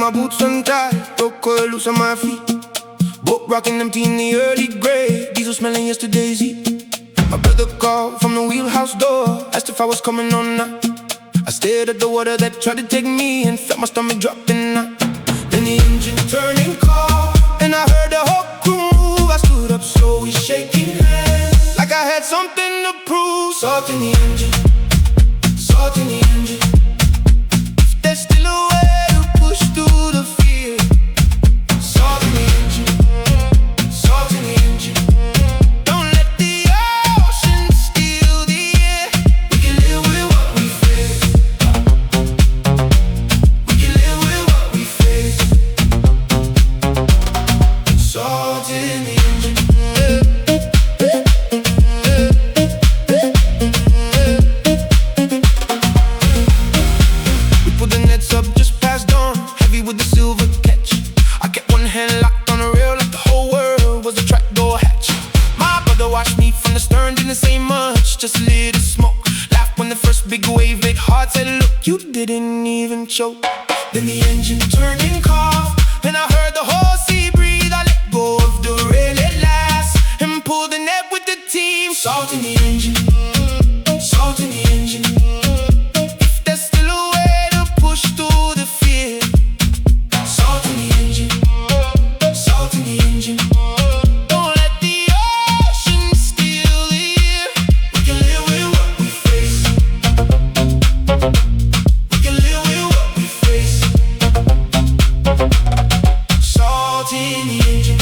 My boots untied, broke coil loose on my feet. Boat rocking empty in the early grey, diesel smelling yesterday's heat. My brother called from the wheelhouse door, asked if I was coming or not. I stared at the water that tried to take me and felt my stomach dropping out. Then the engine turning call, and I heard the whole crew move. I stood up slowly shaking hands, like I had something to prove. Salt in the engine, salt in the engine. If there's still a way push through the fear. Salt in the engine, salt in the engine. Don't let the ocean steal the air. We can live with what we face. We can live with what we face. Salt in the engine. We put the nets up just past dawn, with the silver catch. I kept one hand locked on the rail like the whole world was a trapdoor hatch. My brother watched me from the stern, didn't say much, just a little smoke. Laughed when the first big wave hit hard, said look, you didn't even choke. Then the engine turned and coughed, and I heard the whole sea breathe. I let go of the rail at last and pulled the net with the team. Salt in the engine, salt in the engine. If there's still a way to push through the fear. Salt in the engine, salt in the engine. Don't let the ocean steal the air. We can live with what we face. We can live with what we face. Salt in the engine.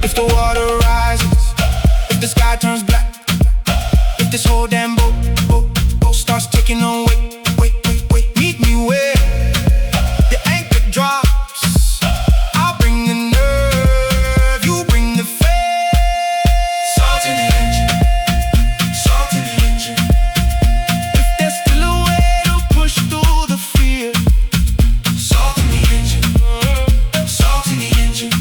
If the water rises, if the sky turns black, if this whole damn boat starts taking on weight, meet me where the anchor drops. I'll bring the nerve, you bring the faith. Salt in the engine, salt in the engine. If there's still a way to push through the fear. Salt in the engine, salt in the engine.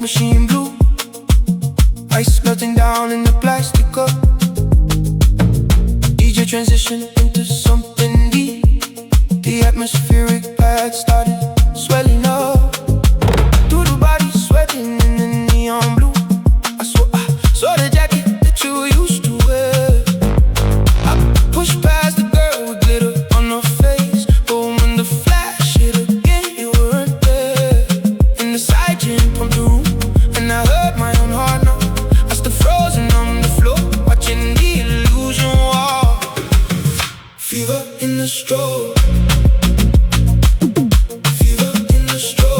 Machine blue, ice melting down in the plastic cup. DJ transition into something deep. The atmospheric pad started swelling up. Through the body sweating in the neon blue. I saw the jacket that you used to wear. I pushed past the girl with glitter on her face, but when the flash hit again, you weren't there. And the side chain pumped the room, and I heard my own heart now. I stood frozen on the floor, watching the illusion walk. Fever in the strobe, fever in the strobe.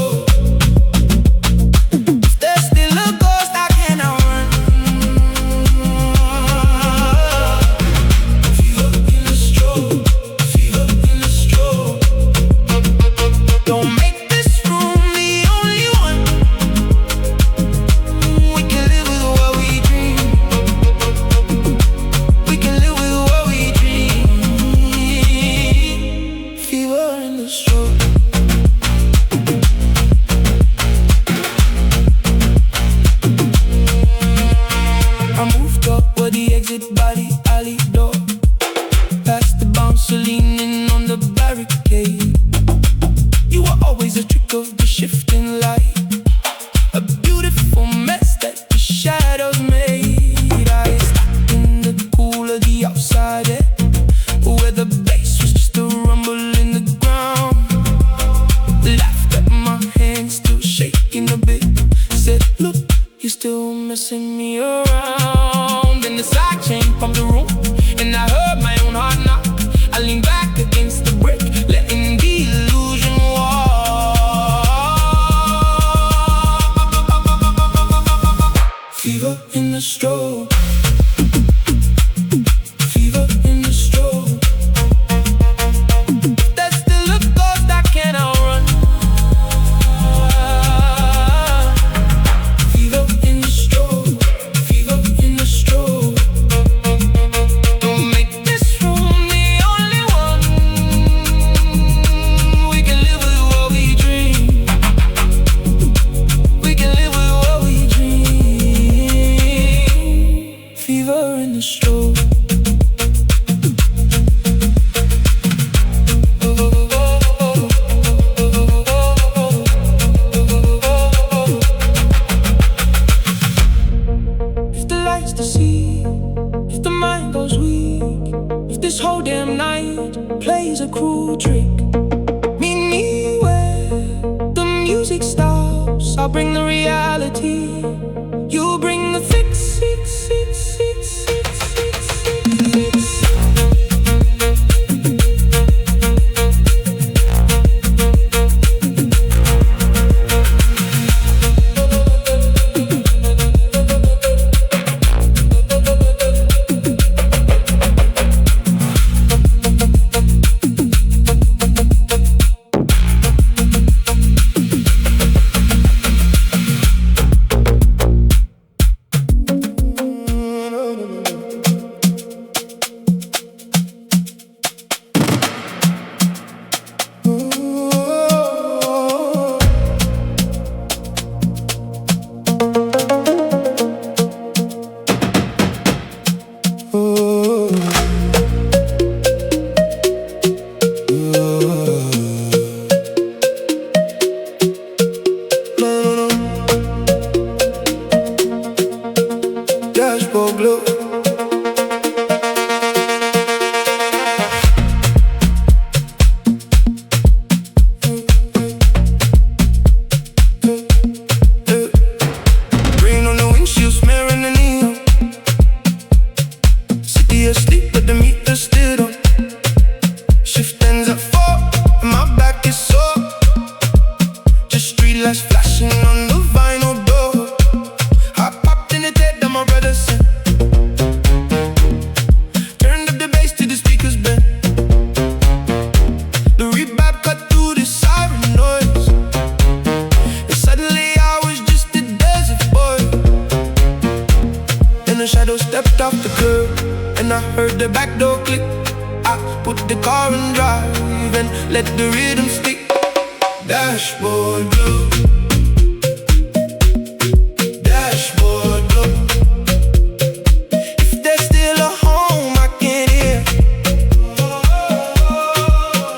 rooftop or the exit by the alley door. Past the bouncer leaning on the barricade. You were always a trick of the shifting light, a beautiful mess that the shadows made. I stopped in the cool of the outside air, where the bass was just a rumble in the ground. Laughed at my hands still shaking a bit. Said, look, you're still messing me around. Then the side chain from the room, and I heard my own heart knock. I leaned back against the brick, letting the illusion walk. Fever in the strobe. Fever in the strobe. There's still a ghost I can't outrun. Fever in the strobe. Fever in the strobe. Don't make this room the only one. We can live with what we dream. We can live with what we dream. Fever in the strobe. If the lights to see, if the mind goes weak, if this whole damn night plays a cruel trick, meet me where the music stops. I'll bring the reality. You bring the thick. Dashboard glow. Rain on the windshield, smearing the neon. City asleep, but the meter's still on. Shift ends at 4, and my back is sore. Just street lights flashing on the vinyl door. I popped in the dead that my brother sent. Turned up the bass till the speakers bent. The reverb cut through the siren noise, and suddenly I was just a desert boy. Then a shadow stepped off the curb, and I heard the back door click. I put the car in drive and let the rhythm stick. Dashboard glow. Dashboard glow. If there's still a home I can hear.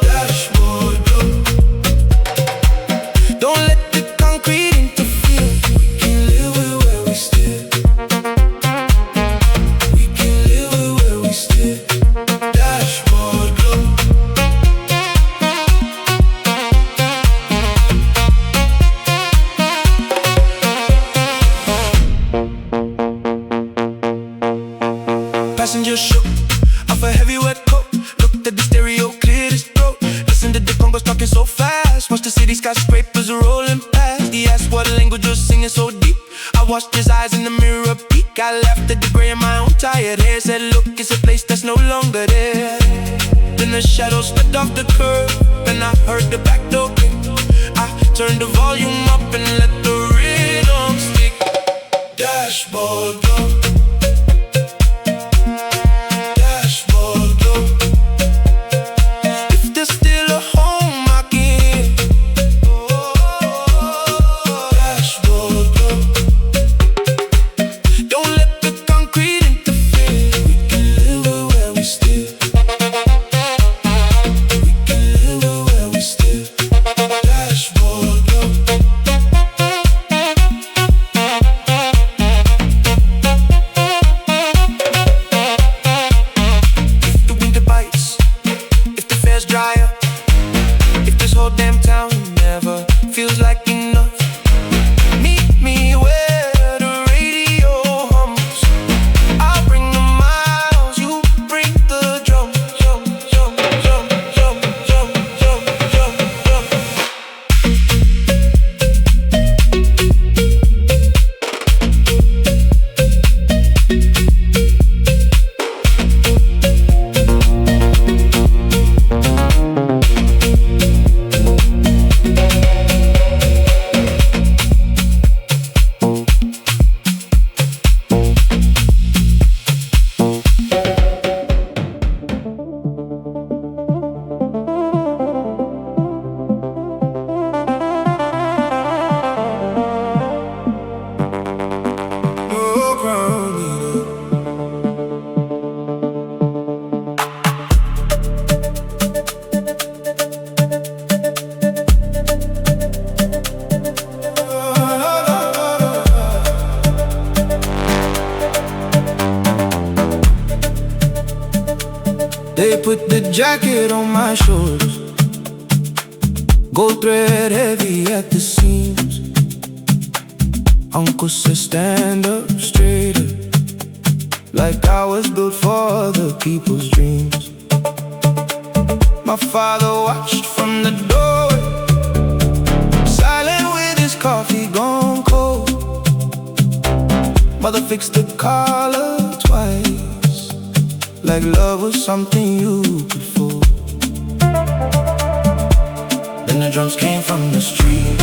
Dashboard glow. Don't let the concrete interfere. We can live with where we steer. We can live with where we steer. Dashboard glow. Passenger shook off a heavy wet coat. Looked at the stereo, cleared his throat. Listened to the congos talking so fast. Watched the city skyscrapers rolling past. He asked what language was singing so deep. I watched his eyes in the mirror peek. I laughed at the gray in my own tired hair. Said, look, it's a place that's no longer there. Then the shadows slipped off the curb, and I heard the back door click. I turned the volume up and let the rhythm stick. Dashboard glow. Dashboard glow. If there's still a home I can hear. Dashboard glow. Don't let the concrete They put the jacket on my shoulders, gold thread heavy at the seams. Uncle said stand up straighter, like I was built for the people's dreams. My father watched from the doorway, silent with his coffee gone cold. Mother fixed the collar twice, like love was something you could fool. Then the drums came from the street,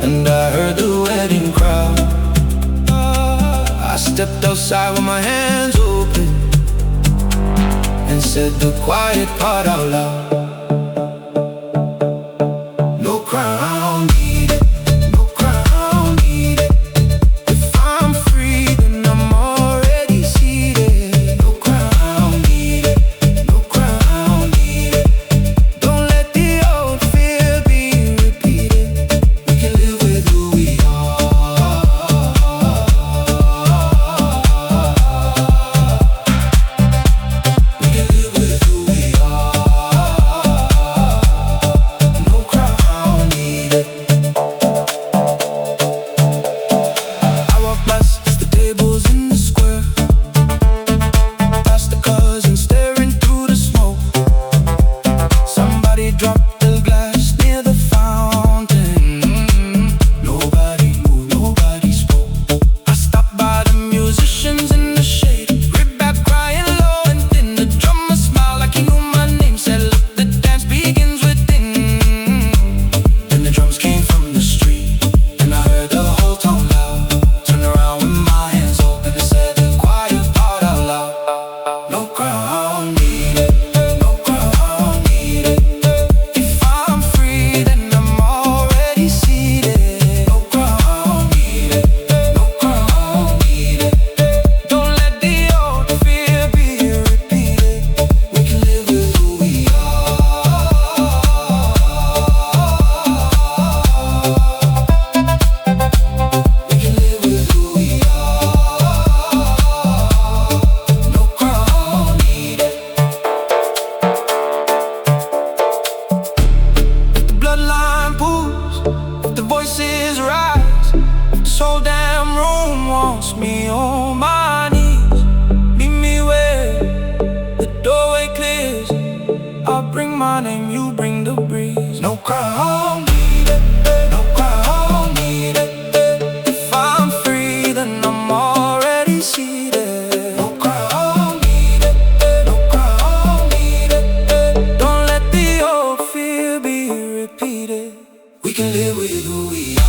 and I heard the wedding crowd. I stepped outside with my hands open and said the quiet part out loud. No crown needed, no crown needed. If I'm free, then I'm already seated. No crown needed, no crown needed. Don't let the old fear be repeated. We can live with who we are. We can live with who we are. No crown needed. I walk past the tables in the square, past the cousins staring through the smoke. Somebody dropped the glass near the fountain. Nobody moved, nobody spoke. I stopped by the musicians in the shade, ripped back crying low and thin. The drummer smiled like he knew my name, said look, the dance begins within. Then the drums came from the street, and I heard the whole tone loud. Turned around with my hands open and said the quiet part out loud. No crown needed, no crown needed. If I'm free, then I'm already seated. No crown needed, no crown needed. Don't let the old fear be repeated. We can live with who we are. We can live with who we are. No crown needed. If the bloodline pulls, if the voices rise, if this whole damn room wants me on my knees, meet me where the doorway clears. I'll bring my name, you bring the breeze. No crown needed, no crown needed. If I'm free, then I'm already seated. No crown needed, no crown needed. Don't let the old fear be repeated. We can live with who we are.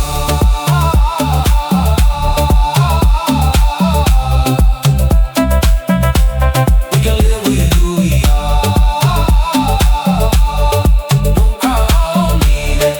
We can live with who we are. No crown needed.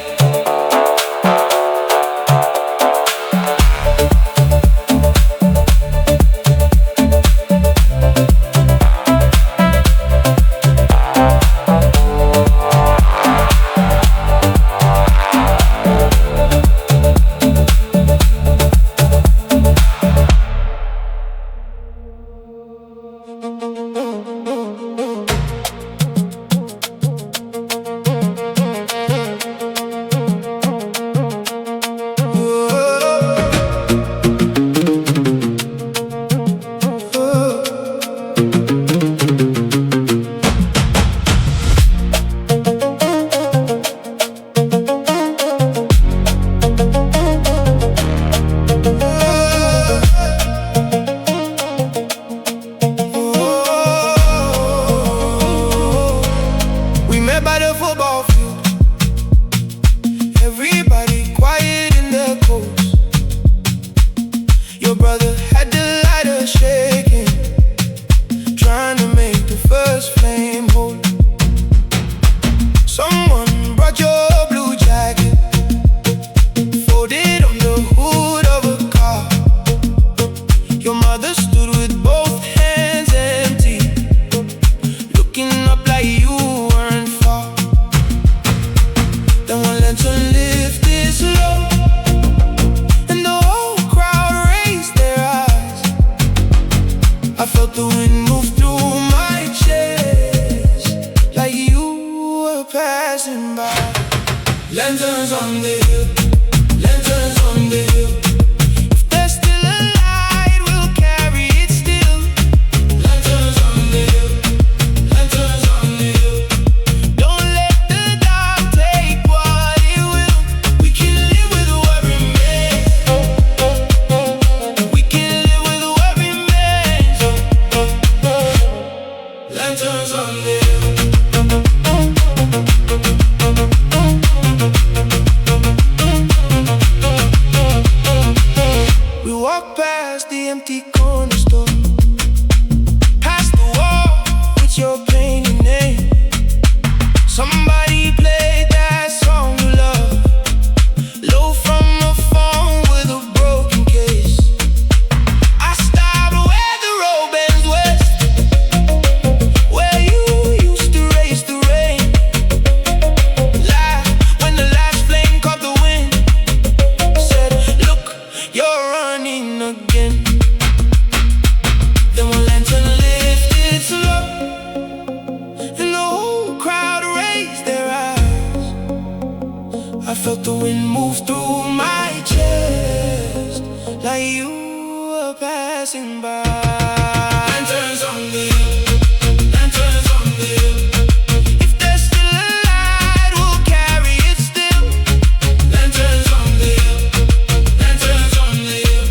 We met by the football field, everybody quiet in their coats. Your brother had the lighter shaking, trying to make the first flame hold. Someone brought your blue jacket, folded on the hood of a car. Your mother stood with both hands empty, looking up like you weren't far. Then one lantern lifted slow, and the whole crowd raised their eyes. I felt the wind move through my Lanterns on the hill, lanterns on the hill. If there's still a light, we'll carry it still. Lanterns on the hill, lanterns on the hill. Don't let the dark take what it will. We can live with what remains. We can live with what remains. Lanterns on the hill. Walk past the empty corner store, past the wall with your painted name. Somebody played that song you love, low from a phone with a broken case. I stopped where the road bends west, where you used to race the rain. Laugh when the last flame caught the wind. Said, look, you're running again. Then one lantern lifted slow, and the whole crowd raised their eyes. I felt the wind move through my chest, like you were passing by. Lanterns on the hill, lanterns on the hill. If there's still a light, we'll carry it still. Lanterns on the hill, lanterns on the hill.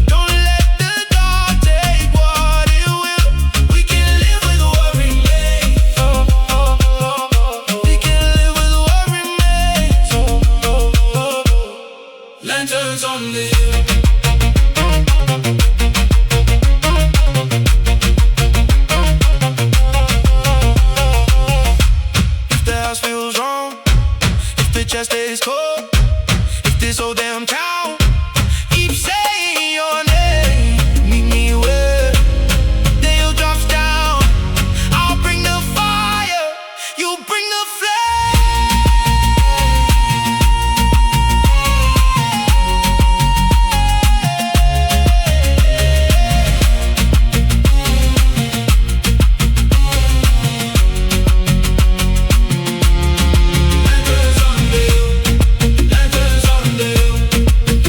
Don't let the dark take what it will. We can live with what remains. We can live with what remains. Lanterns on the hill. If the house feels wrong, if the chest is cold, if this whole damn town keeps saying your name, meet me where the hill drops down. I'll bring the fire, you bring the flame. Lanterns on the hill, lanterns on the hill.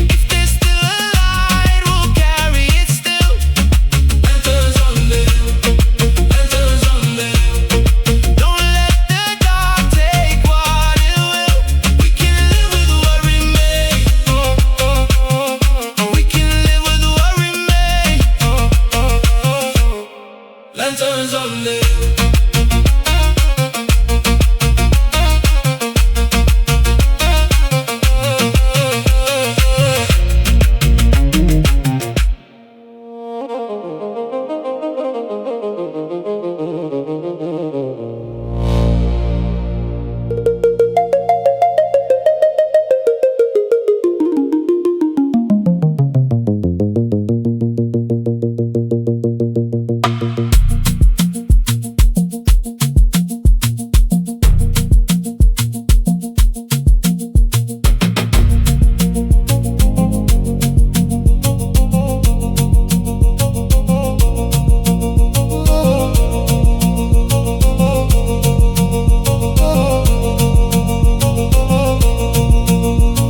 If there's still a light, we'll carry it still. Lanterns on the hill, lanterns on the hill. Don't let the dark take what it will. We can live with what remains. We can live with what remains. Lanterns on the hill.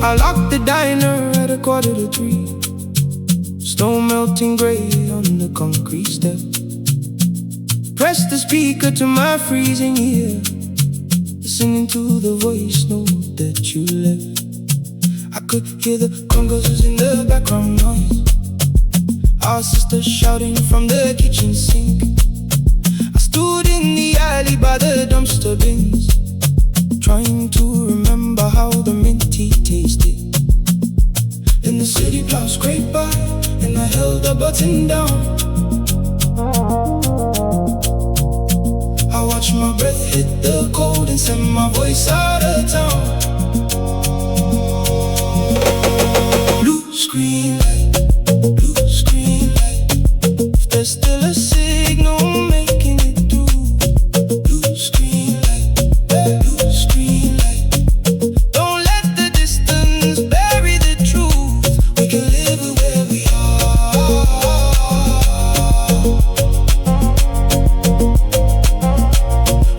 I locked the diner at 2:45. Snow melting gray on the concrete step. Press the speaker to my freezing ear, listening to the voice note that you left. I could hear the congos in the background noise, our sister shouting from the kitchen sink. I stood in the alley by the dumpster bins, trying to remember how the minty tasted. Then the city plows scraped by, and I held a button down. I watched my breath hit the cold and send my voice out of town. Blue screen light, blue screen light. If there's still a signal making it through. Blue screen light, blue screen light. Don't let the distance bury the truth. We can live with where we are.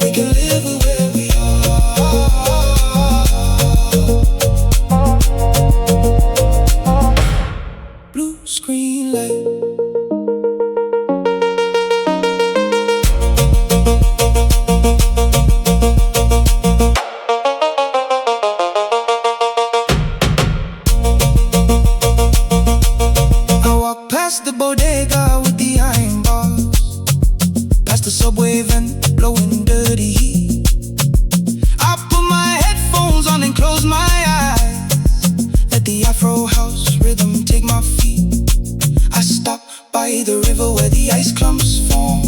We can live with where we are. out with the iron bars, past the subway vent, blowing dirty heat. I put my headphones on and close my eyes, let the Afro house rhythm take my feet. I stop by the river where the ice clumps form,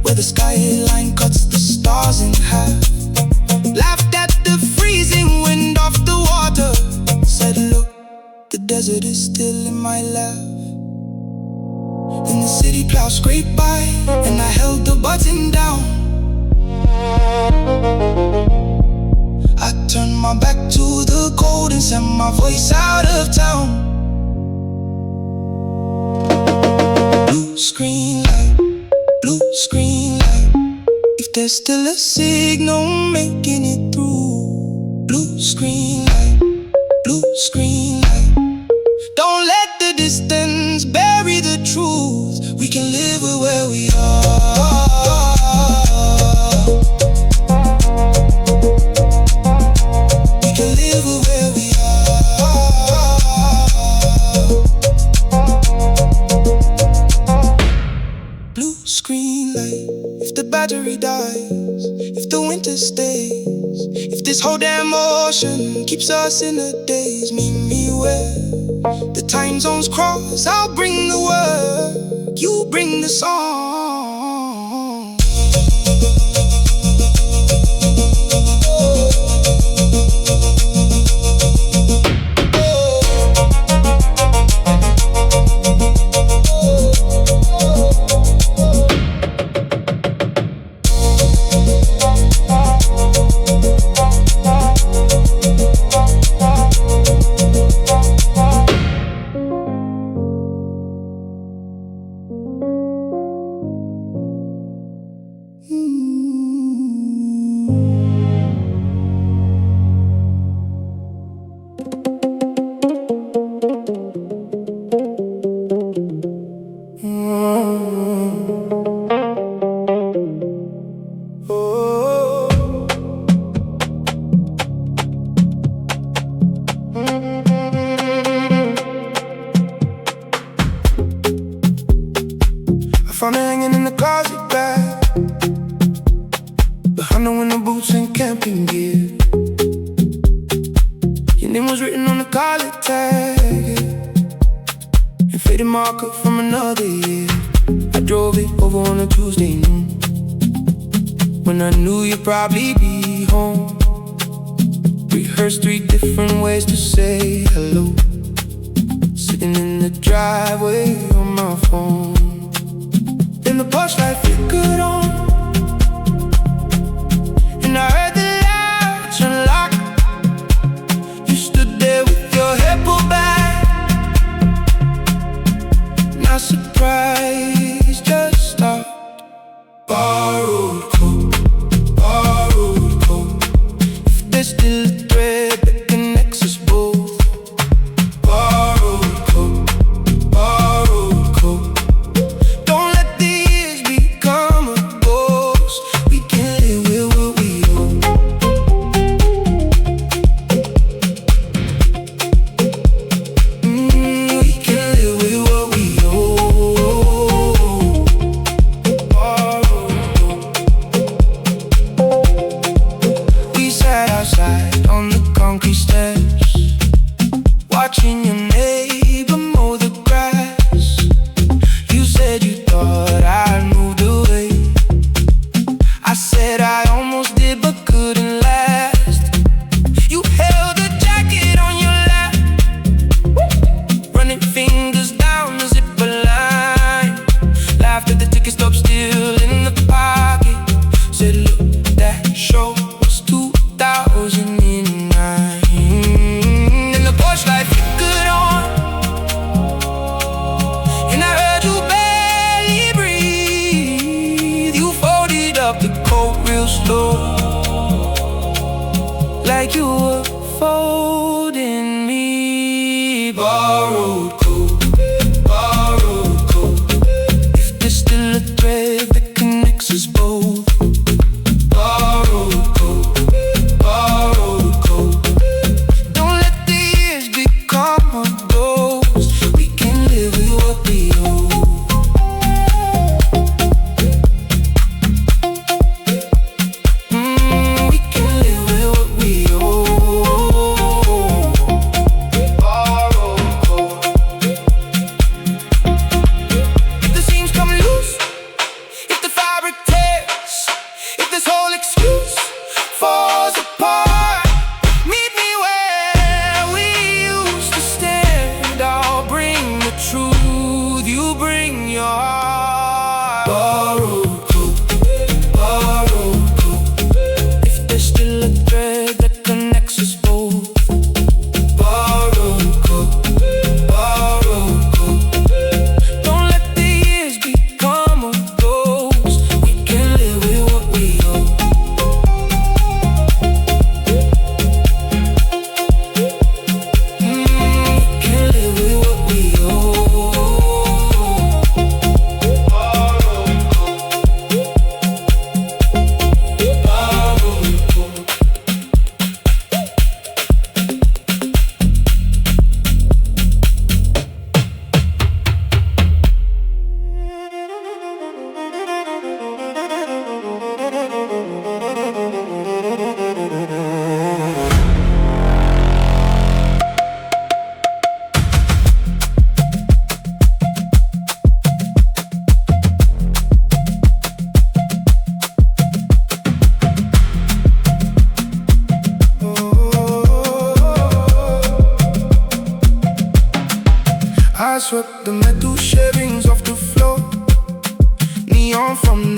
where the skyline cuts the stars in half. Laughed at the freezing wind off the water, said look, the desert is still in my lap. Then the city plow scraped by, and I held the button down. I turned my back to the cold and sent my voice out of town. Blue screen light, blue screen light. If there's still a signal making it through. Blue screen light, blue screen light. Don't let the distance bury the truth. We can live with where we are. We can live with where we are. Blue screen light. If the battery dies, if the winter stays, if this whole damn ocean keeps us in a daze, meet me where the time zones cross. I'll bring the work, you bring the song. Found her hanging in the closet bag, behind the window boots and camping gear. Your name was written on the collar tag, and faded marker from another year. I drove it over on a Tuesday noon, when I knew you'd probably be home. Rehearsed 3 different ways to say hello, sitting in the driveway on my phone. Then the porch light flickered on, and I heard the latch unlock. You stood there with your head pulled back, not surprised, just stopped. Borrowed coat, borrowed coat. If there's still a thread that connects us both. Borrowed coat, borrowed coat. Don't let the years become a ghost. We can live with what we own. We can live with what we own. We sat outside on the concrete steps, watching your neighbor mow the grass. You said you thought I'd moved away. I said I almost did but couldn't last. You held a jacket on your lap, running fingers down the zipper line. Laughed at the ticket stub still in the pocket. Said look, that show was 2009. And the porch light flickered on, and I heard you barely breathe. You folded up the coat real slow, like you were folding me. Borrowed coat, borrowed coat. If there's still a thread that connects us both. Borrowed coat, borrowed coat. Don't let the years become a ghost. We can live with what we own.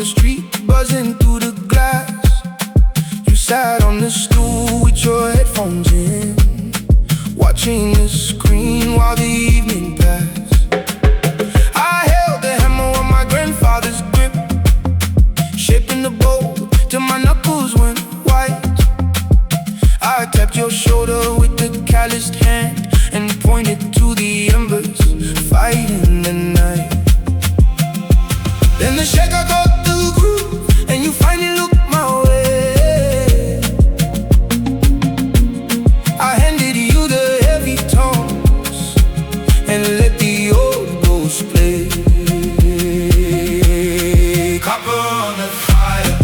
the street, buzzing through the glass. You sat on the stool with your headphones in, watching the screen while the evening passed. I held the hammer on my grandfather's grip, shaping the bowl till my knuckles went white. I tapped your shoulder with the calloused hand and pointed to the embers fighting the night. Then the shaker got the groove and you finally looked my way. I handed you the heavy tones and let the old ghost play. Copper on the fire,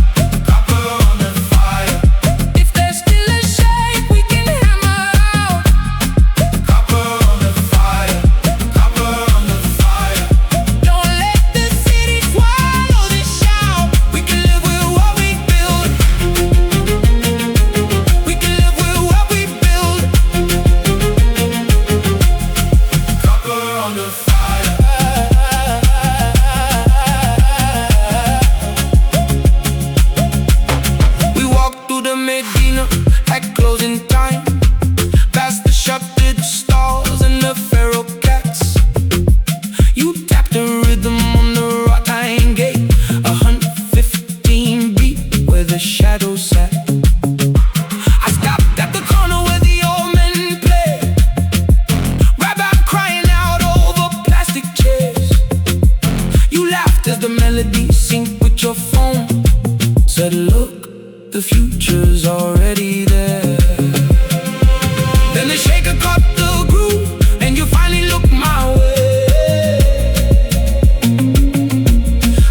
copper on the fire. If there's still a shape we can hammer out. Copper on the fire, copper on the fire. Don't let the city swallow the shout. We can live with what we build. We can live with what we build. Copper on the fire. We walked through the Medina at closing time, past the shuttered stalls and the feral cats. You tapped the rhythm on the wrought iron gate, 115 beat where the shadows sat. I stopped at the corner where the old men play, Rabbi crying out over plastic chairs. You laughed as the melody synced with your phone, said look, the future's already there. Then the shaker caught the groove and you finally looked my way.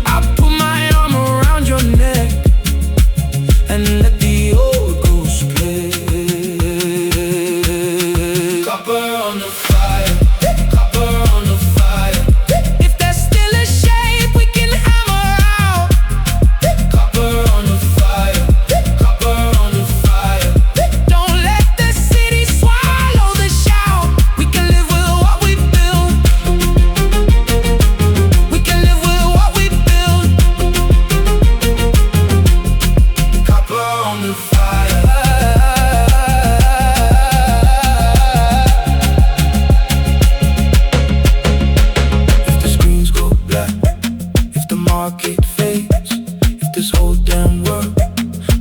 I put my arm around your neck and let the old ghost play. Copper on the fire, copper on the fire. If there's still a shape we can hammer out. Copper on the fire, copper on the fire. Don't let the city swallow the shout. We can live with what we build. We can live with what we build. Copper on the fire. If the screens go black, if the market fades, if this whole damn world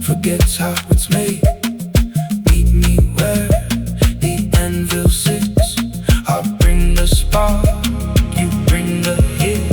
forgets how it's made, meet me where the anvil sits. I'll bring the spark, you bring the hits.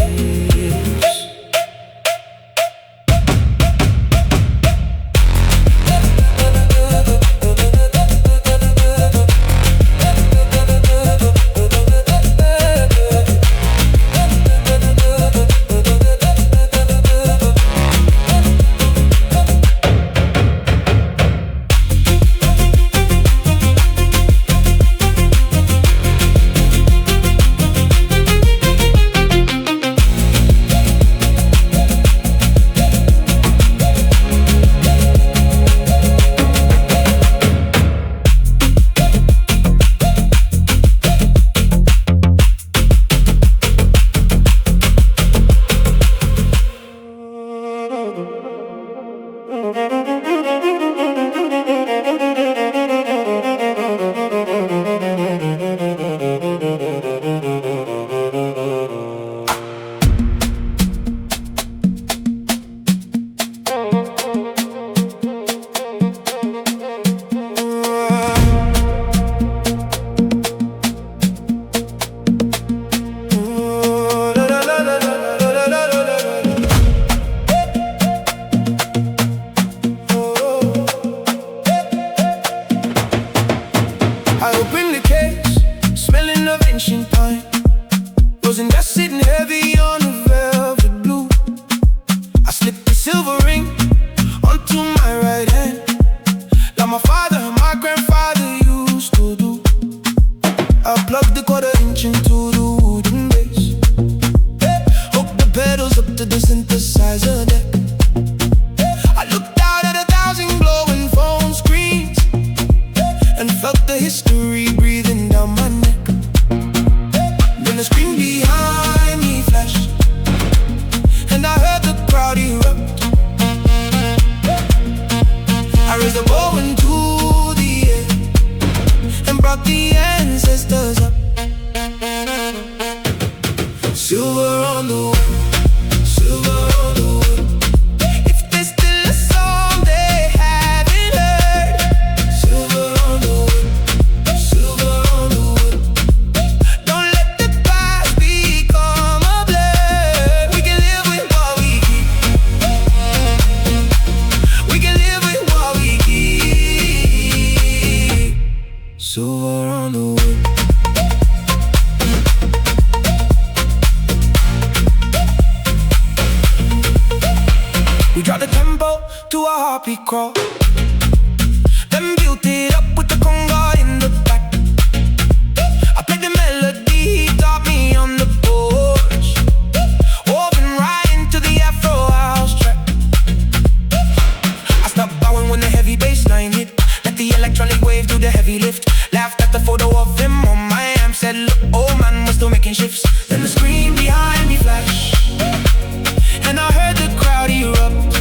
I opened the case, smelling of ancient pine. Wasn't just sitting heavy on the velvet blue. I slipped the silver ring onto my right hand, like my father and my grandfather used to do. I plugged the quarter-inch into the wooden base, hooked the pedals up to the synthesizer deck. I looked out at 1,000 glowing phone screens and felt the history breathing down my neck. Then the screen behind me flashed and I heard the crowd erupt. puppy crawl. Then built it up with the conga in the back. I played the melody he taught me on the porch, woven right into the Afro house track. I stopped bowing when the heavy bass line hit. Let the electronic wave do the heavy lift. Laughed at the photo of him on my amp. Said, look, old man, we're still making shifts. Then the screen behind me flashed, and I heard the crowd erupt.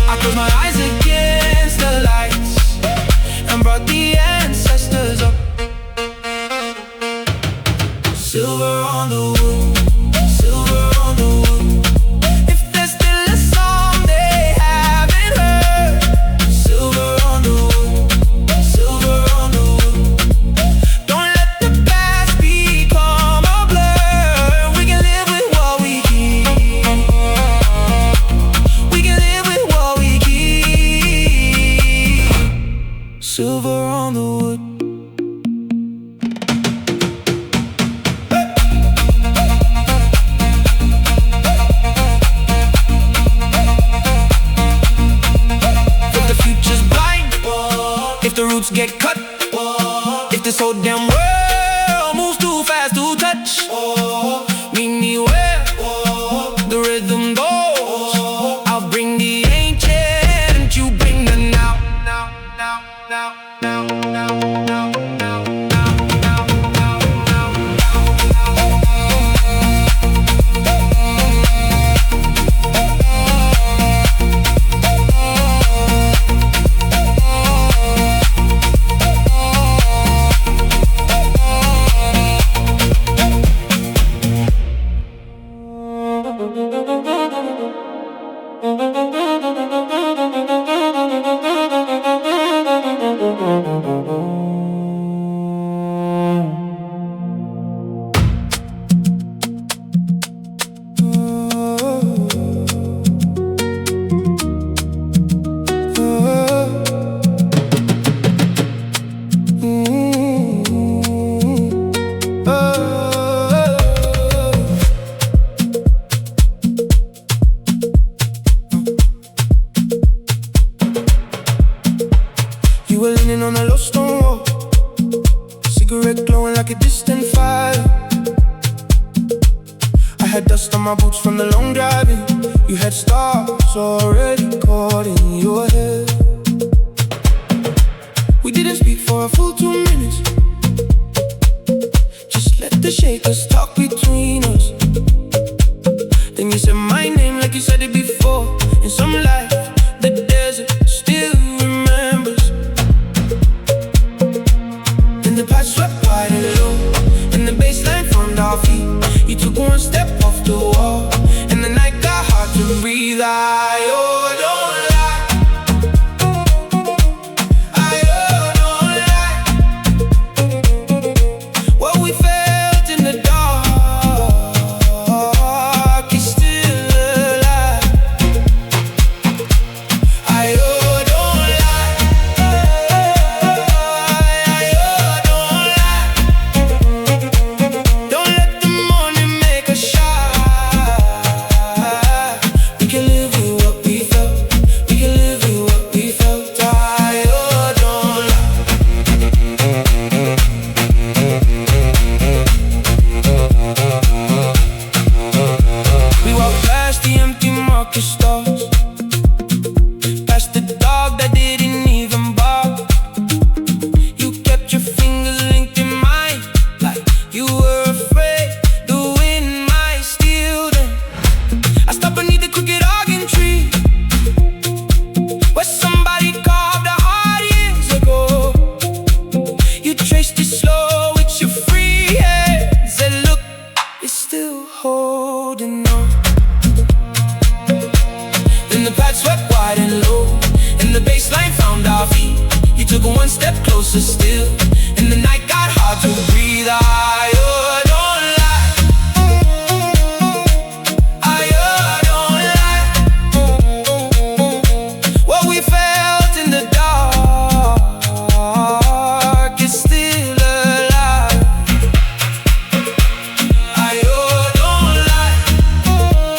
I closed my eyes against the lights and brought the ancestors up. Silver on the wood, silver on the wood. If there's still a song they haven't heard, silver on the wood, silver on the wood. Don't let the past become a blur. We can live with what we keep. We can live with what we keep. Silver on the wood. If the roots get cut, if this whole damn world moves too fast to touch, meet me where the rhythm goes. I'll bring the ancient and you bring the now. Now, now, now, now, now, now, now, now, you were leaning on a low stone wall, cigarette glowing like a distant fire. I had dust on my boots from the long driving. You had stars already caught in your head. We didn't speak for a full 2 minutes. Just let the shakers talk between us. Then you said my name like you said it before. In some life, the desert still remembers. Then the patch swept wide and low, and the baseline formed our feet. You took one step off the wall, and the night got hard to breathe. Don't lie. Don't lie. What we felt in the dark is still alive. Don't lie. Don't lie. Don't let the morning make us shy. We can live with what we felt. We can live with what we felt. Don't lie. We walked past the empty market stalls, past the dog that didn't even bark. You kept your fingers linked in mine, like you were afraid the wind might steal them. I stopped beneath the crooked organ tree, where somebody carved a heart years ago. You traced it slow with your free hands. Said, look, it's still holding on. Then the path swept wide and low, and the baseline found our feet. You took one step closer still, and the night got hard to breathe. Don't lie. Don't lie. What we felt in the dark is still alive. Don't lie. Don't lie.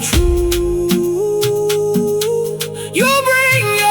true. You bring your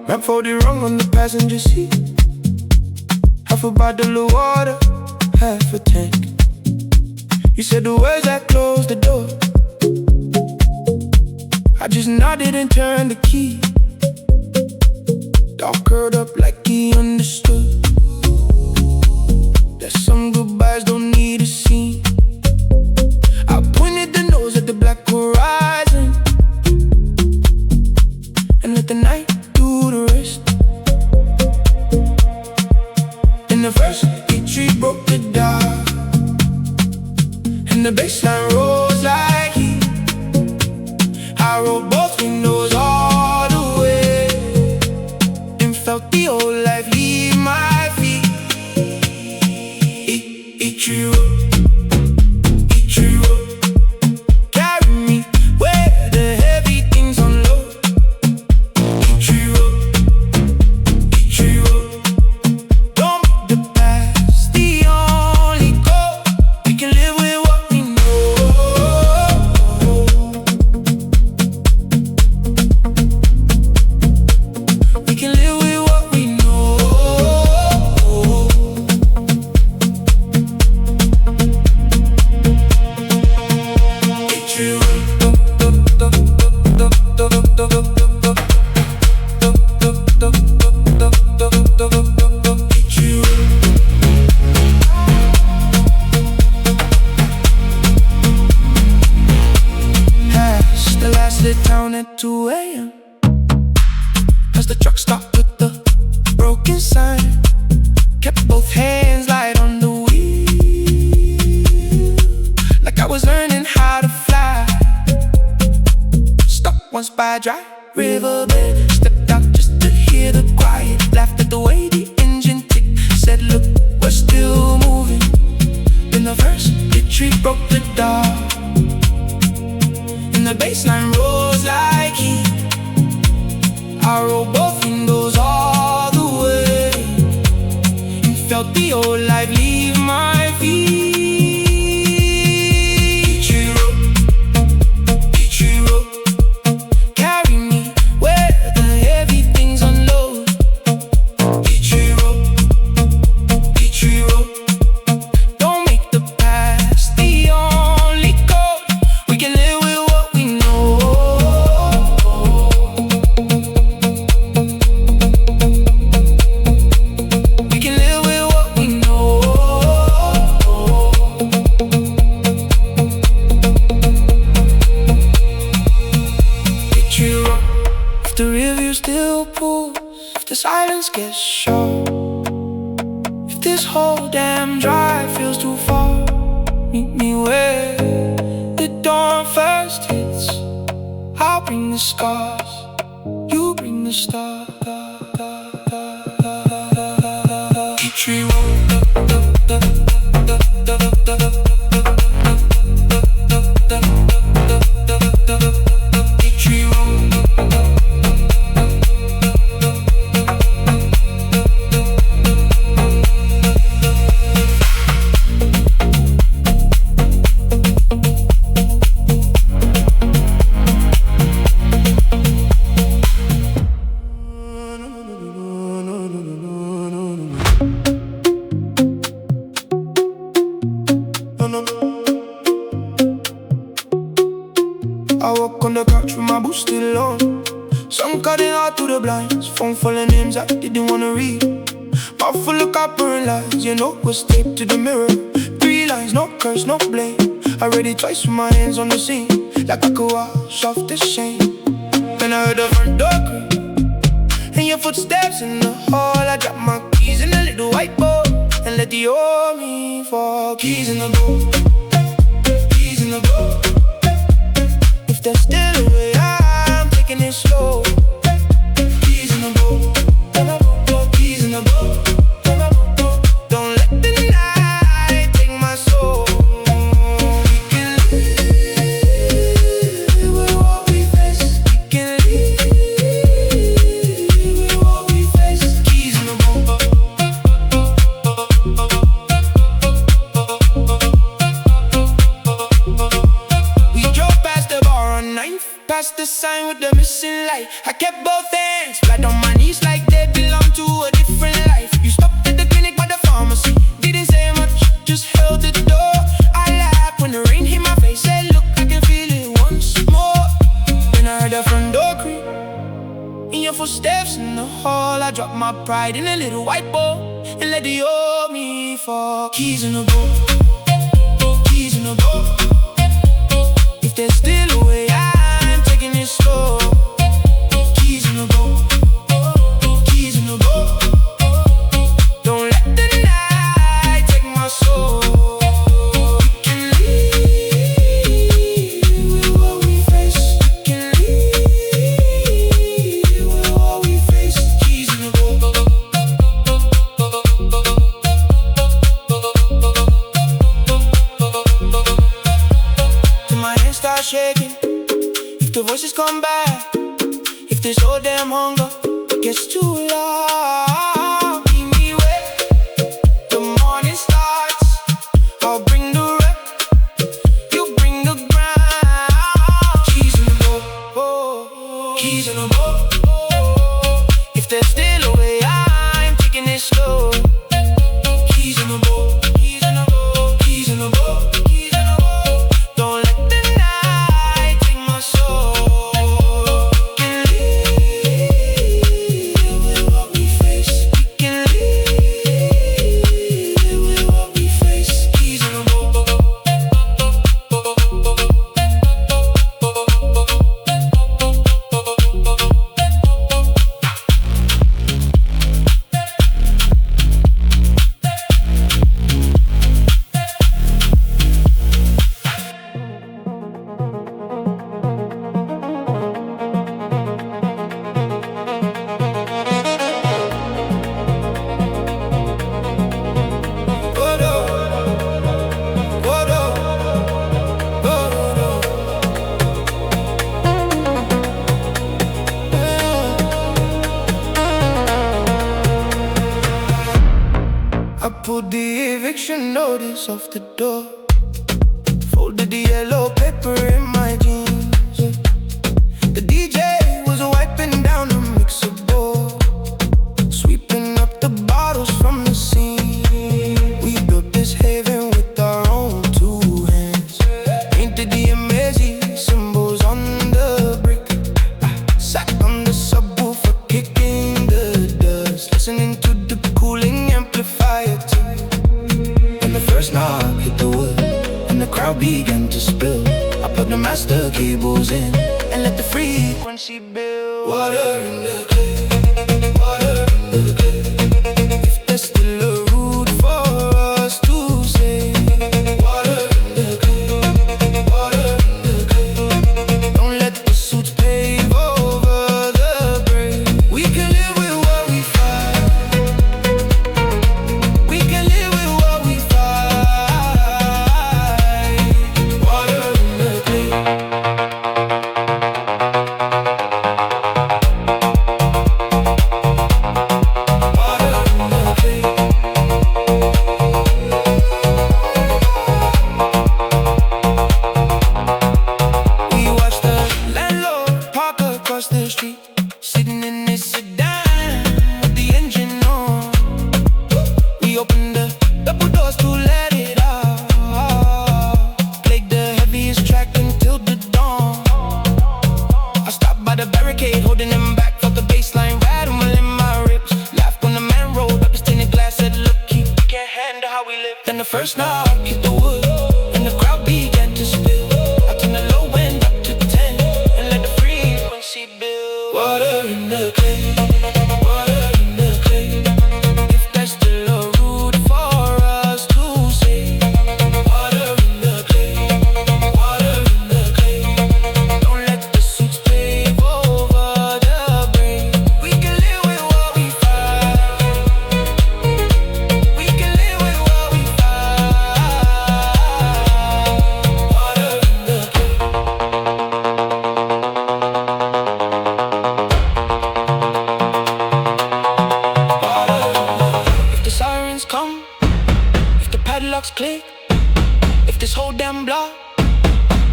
Rap for the wrong on the passenger seat. Half a bottle of water, half a tank. You said the words that closed the door. I just nodded and turned the key. Dog curled up like he understood that some goodbyes don't need a scene. I pointed the nose at the black horizon and let the night do the rest. In the first, each tree broke the dark, and the bassline rose like heat. I rolled both windows all the way and felt the old life leave my feet. Each tree road, carry me where the heavy things unload. Each tree road, don't make the past the only goal. We can live with what we know. We can live with what we know. Each tree past the last lit town at 2 a.m. As the truck stopped with the broken sign, kept both hands light on the wheel, like I was learning how to fly. Stopped once by a dry riverbed, stepped out just to hear the quiet. Laughed at the way the engine ticked, said look, we're still moving. In the verse, the tree broke the dark, and the bassline rose like heat. I rolled both windows all the way and felt the old life leave my feet. Each road, carry me where the heavy things unload. Each road, don't make the past the only goal. We can live with what we know. We can live with what we know. Picture up, if the review still pulls, if the silence gets short, if this whole damn drive feels too far, meet me where the dawn first hits. I'll bring the scars, you bring the stars. Tree road. I walk on the couch with my boots still on. Sun cutting out through the blinds. Phone full of names I didn't wanna read. Mouth full of copper and lies. You know what's taped to the mirror. 3 lines, no curse, no blame. I read it twice with my hands on the scene, like I could wash off the shame. When I heard the front door creak and your footsteps in the hall, I dropped my keys in a little white bowl and let the old me fall. Keys in the bowl, keys in the bowl. If there's still a way, I'm taking it slow. Keys in the bowl, keys in the bowl. Don't let the night take my soul. We can live with what we face. We can live with what we face. Keys in the bowl. We drove past the bar on 9th, past the sign with the missing light. I kept both hands flat on my knees like they belong to a different life. You stopped at the clinic by the pharmacy, didn't say much, just held the door. I laughed when the rain hit my face, said look, I can feel it once more. When I heard the front door creak and your footsteps in the hall, I dropped my pride in a little white bowl and let the old me fall. Keys in the bowl, keys in the bowl. If there's still a way, I'm taking it slow. Keys in the bowl, keys in the bowl. Don't let the night take my soul. We can live with what we face. We can live with what we face. Keys in the bowl. Till my hands start shaking, if the voices come back, if this whole damn hunger gets too loud. Meet me where the morning starts. I'll bring the wreck, you bring the ground. Keys in the bowl, keys in the bowl. If there's still a way, I'm taking it slow. Keys in the bowl, keys in the bowl, keys in the bowl, keys in the bowl. Don't let the night take my soul. Can live with what we face. We can live with what we face. Keys in the bowl. I pulled the eviction notice off the door, folded the yellow paper in my jeans. The DJ was wiping down the mixer board, sweeping up the bottles from the scene. We built this haven with our own two hands, painted the amazing symbols on the brick. Sat on the subwoofer kicking the dust, listening to the cooling amplifier too. And the first knock hit the wood and the crowd began to spill. I plugged the master cables in and let the frequency build. Water in the clay, water in the clay. If there's still a route for us to say, water in the clay, water in the clay. Don't let the suits pave over the grave. We can live with what we find. We can live with what we find. Water in the clay. First knock hit the wood and the crowd began to spill. I turned the low end up to 10 and let the frequency build. locks click. If this whole damn block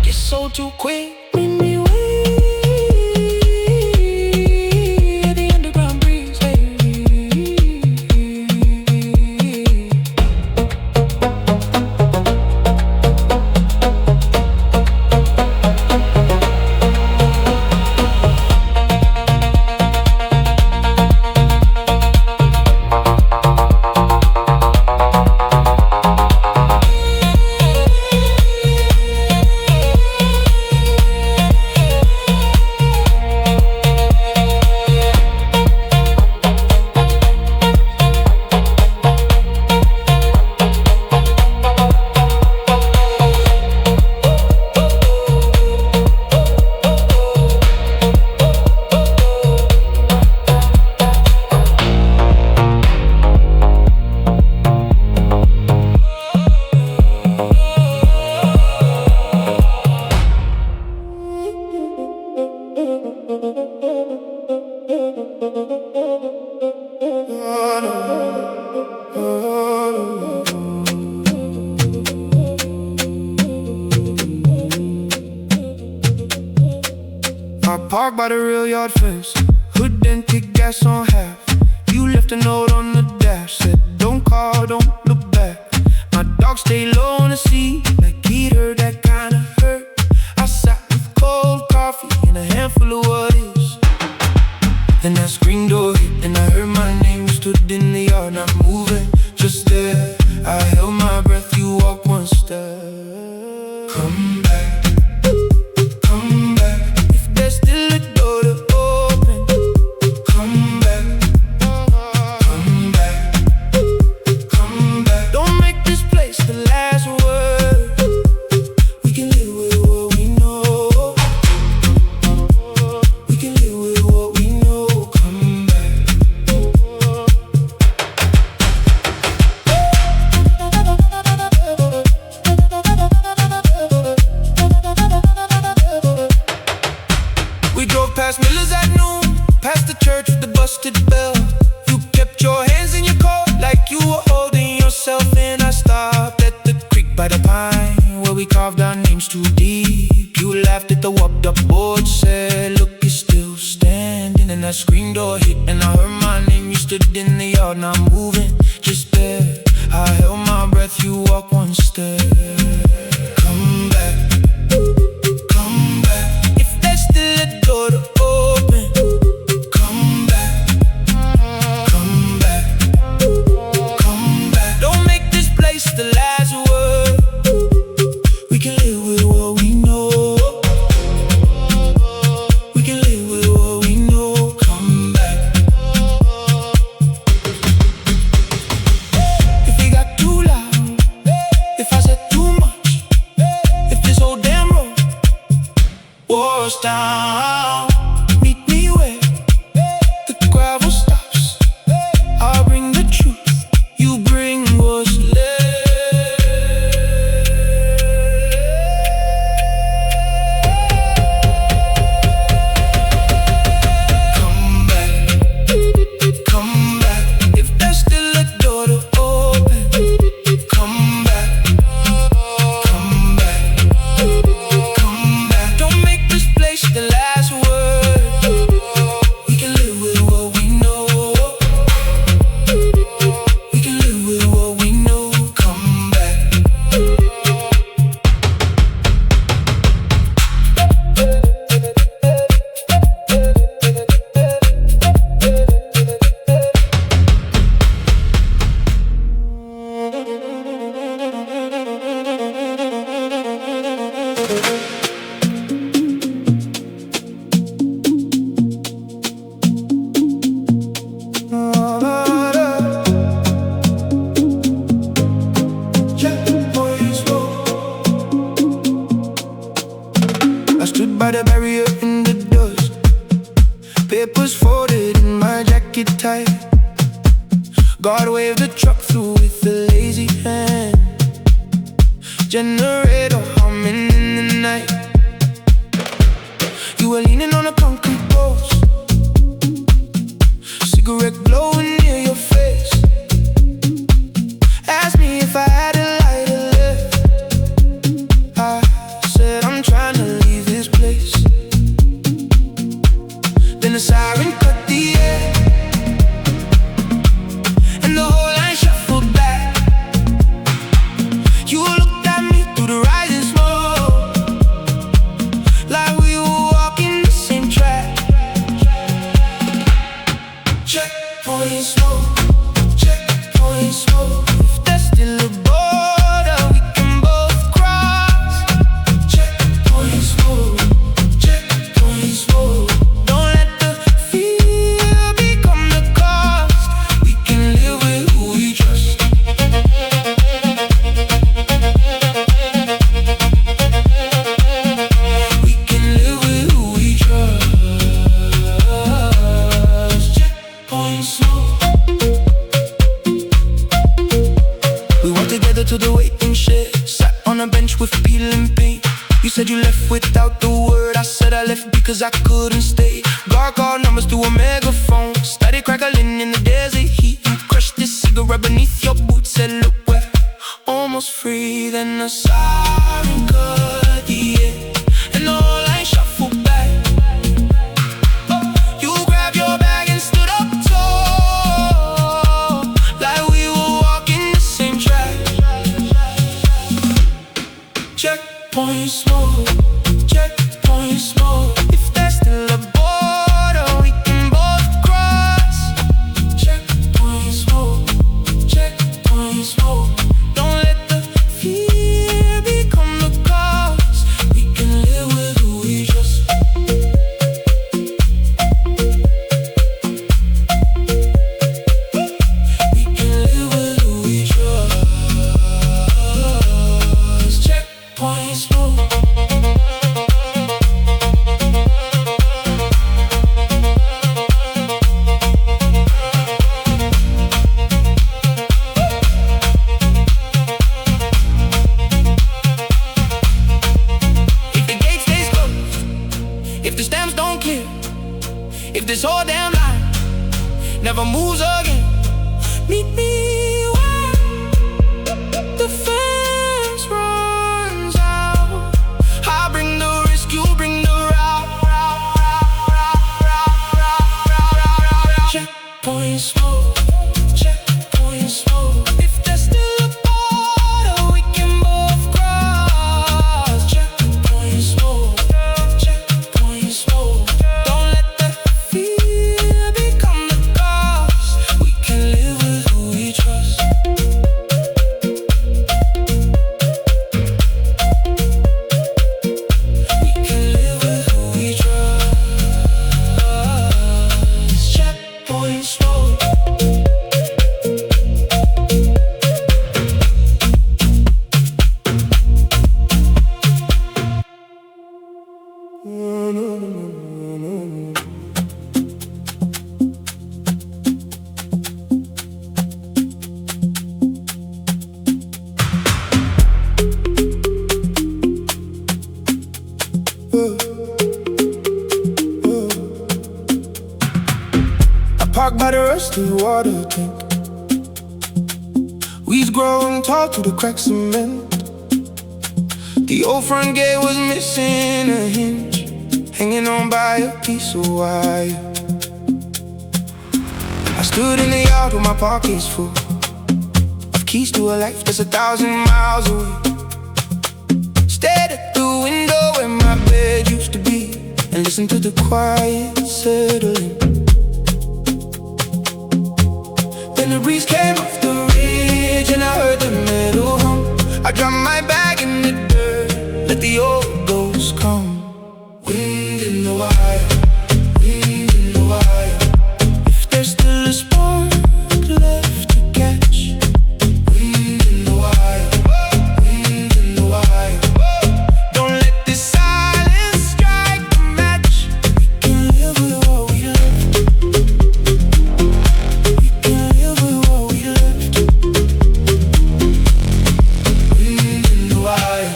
gets sold too quick, meet me way at the underground breeze. I parked by the real yard fence, hood then kick gas on half. You left a note on the dash, said don't call, don't look back. My dog stayed low on the seat, like he'd heard that kind of hurt. I sat with cold coffee and a handful of what is. Then that screen door hit and I heard my name. You stood in the yard, not moving, just there. I held my breath, you walked one step. Come back, come back. If there's still a door to open, come back, come back, come back. Don't make this place the last word. We can live with what we know. We can live with what we know. Come back. We drove past Miller's at noon, past the church with the busted bell. You kept your hands in your coat like you were holding yourself in. I stopped at the creek by the pine where we carved our names too deep. You laughed at the warped up board, said look, you're still standing. And that screen door hit and I heard my name. You stood in the yard, not moving, just there. I held my breath, you walked one step. Come back, come back. If there's still a door to open, come back, come back, come back. Don't make this place the last word. We can live with what we know. We can live with what we know. Come back. If it got too loud, if I said too much, if this whole damn road was down, meet me where the gravel stops. I'll bring the truth, you bring what's left. Come back, come back. If there's still a door to open, come back, come back, come back. Don't make this place the last word. We can live with what we know. We can live with what we know. Come back. I stood by the barrier in the dust, papers folded in my jacket tie. God waved the truck through with a lazy hand, generator humming in the night. You were leaning on a concrete post, cigarette glowing near your face. Asked me if I had a light. You looked at me through the rising smoke, like we were walking the same track. Checkpoint smoke, checkpoint smoke. If there's still a border we can both cross. Checkpoint smoke, checkpoint smoke. Don't let the fear become the cost. We can live with who we trust. We can live with who we trust. Checkpoint smoke. We walked together to the waiting shed, sat on a bench with peel and paint. You said you left without the word. I said I left because I couldn't stay. God called numbers through a megaphone, started crackling in the desert heat. You crushed this cigarette beneath your boots, said look, we're almost free. Then the siren cut the air and the whole line shuffled back. You grabbed your bag and stood up tall, like we were walking the same track. Checkpoint smoke, checkpoint smoke. If there's still a border we can both cross. Checkpoint smoke, checkpoint smoke. Don't let the fear become the cause. We can live with who we trust. We can live with who we trust. Checkpoint smoke. If the gate stays closed, if the stamps don't clear, if this whole damn line never moves again, meet me where the fence runs out. I'll bring the risk, you bring the route. Checkpoint smoke, checkpoint smoke. If there's still a border we can both cross. Checkpoint smoke, checkpoint smoke. Don't let the fear become the cause. We can live with who we trust. We can live with who we trust. Checkpoint smoke. I parked by the rusty water tank. Weeds growing tall through the cracked cement. The old front gate was missing a hinge, hanging on by a piece of wire. I stood in the yard with my pockets full of keys to a life that's 1,000 miles away. Stared at the window where my bed used to be and listened to the quiet settling. Then the breeze came off the ridge and I heard the metal hum. I dropped my bag in the dirt, let the old ghosts come. Wind in the wire, wind in the wire. If there's still a spark left to catch. Wind in the wire, wind in the wire. Don't let this silence strike the match. We can live with what we left. We can live with what we left. Wind in the wire.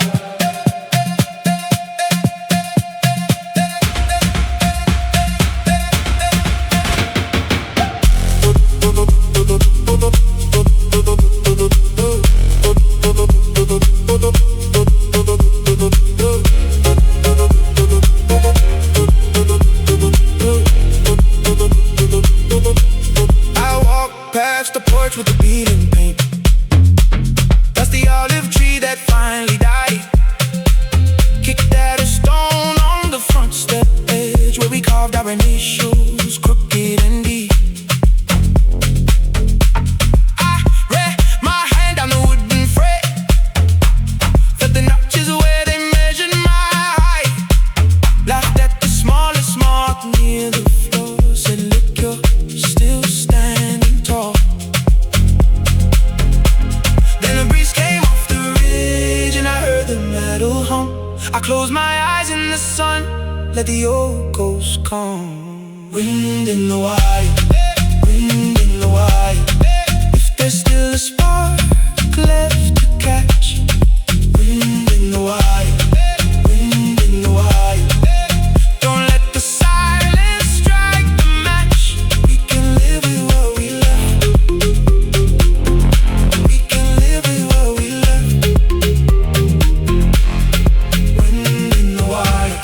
I close my eyes in the sun, let the old ghost come. Wind in the wire, wind in the wire. If there's still a spark left to catch. Wind in the wire, wind in the wire. Don't let the silence strike the match. We can live with what we left. We can live with what we left. Wind in the wire.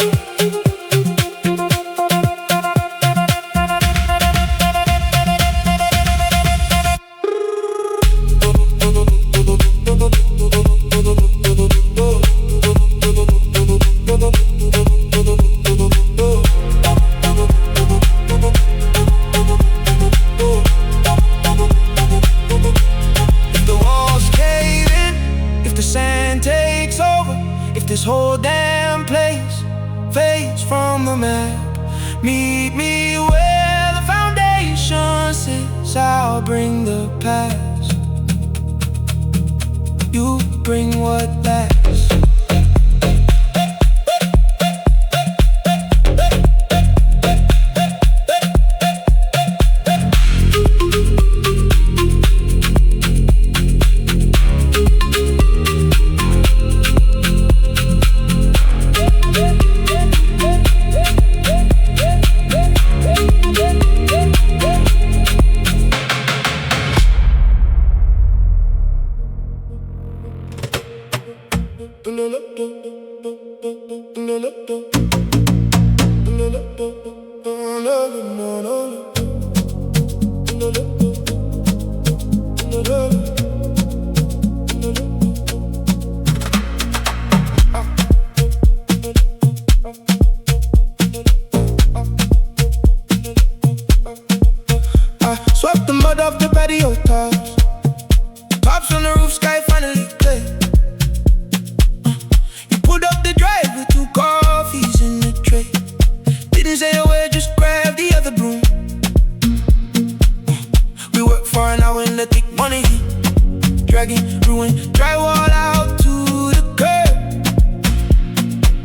This whole damn place fades from the map. Meet me where the foundation sits. I'll bring the past. You bring what lasts. I swept the mud off the patio tiles. Pops on the roof, sky finally clear. You pulled up the drive with 2 coffees in the tray. Didn't say a word, just grabbed the other broom. We worked for an hour in the thick money, dragging, ruin, drywall out to the curb.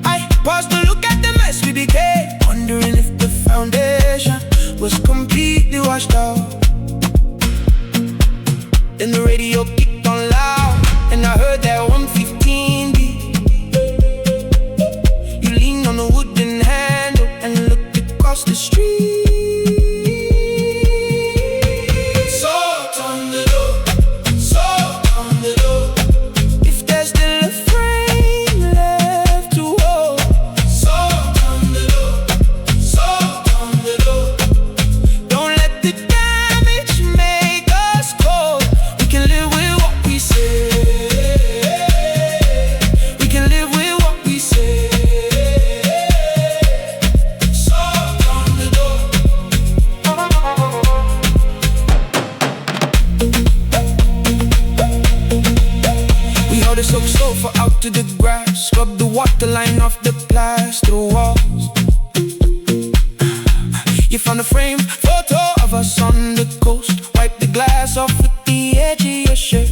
I paused to look at the mess we became, wondering if the foundation was completely washed out. Then the radio kicked on loud, and I heard that 115 beat. You leaned on the wooden handle and looked across the street. Salt on the door, salt on the door. If there's still a frame left to hold. Salt on the door, salt on the door. Don't let the damage make us cold. We can live with what we say. We can live with what we say. Salt on the door. We hauled the soap sofa out to the grass, scrubbed the water line off the plaster walls. You found a frame photo of us on the coast. Wipe the glass off with the edge of your shirt.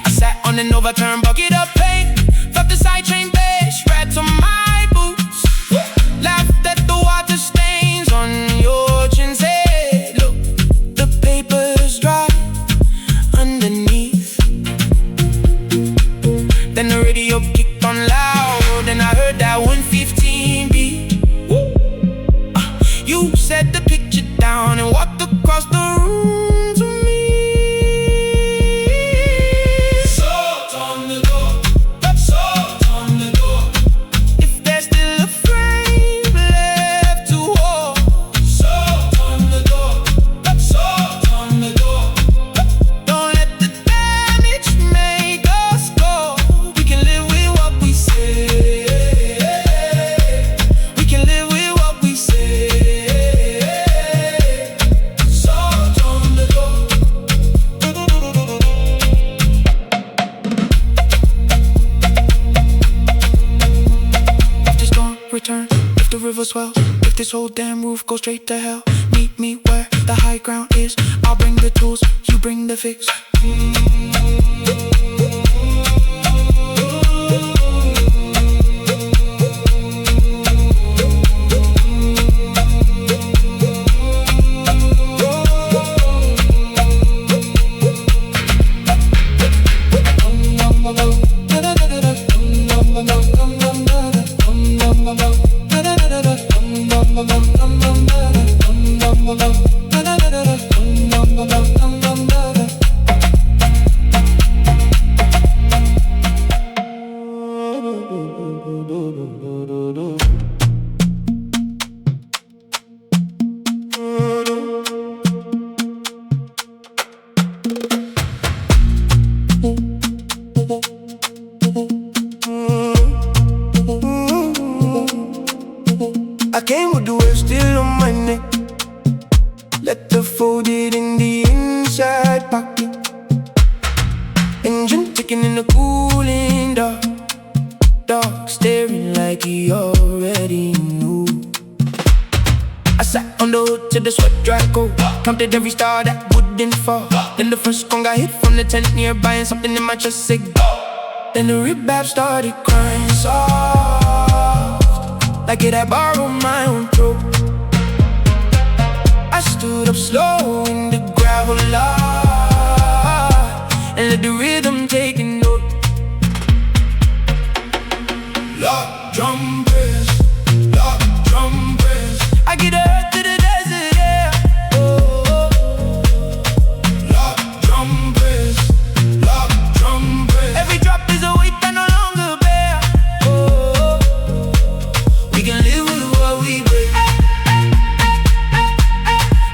I sat on an overturned bucket of paint, felt the side chain bass, strapped on my boots. Laughed at the water stains on your chin, said, look, the paper's dry underneath. Then the radio kicked on loud, and I heard that 115 beat. You set the picture down and walked across the room to me. Salt on the door, salt on the door. If there's still a frame left to hold. Salt on the door, salt on the door. Don't let the damage make us go. We can live with what we say. We can live with what we say. Salt on the door. If this storm returns, if the river swells, if this whole damn roof goes straight to hell, meet me where the high ground is. I'll bring the tools, you bring the fix. came with the wave still on my neck. Letter folded in the inside pocket. Engine ticking in the cooling dark. Dog staring like he already knew. I sat on the hood till the sweat dry cold. Counted every star that wouldn't fall. Then the first gun got hit from the tent nearby, and something in my chest said go. Then the rip-bap started crying soft, like it had borrowed my own throat. I stood up slow in the gravel lot and let the rhythm take a note. Lock, drum press, lock, drum press. I get hurt to the desert, yeah. Oh. Lock, drum press, lock, drum press. Every drop is a weight I no longer bear. Oh. We can live with what we break.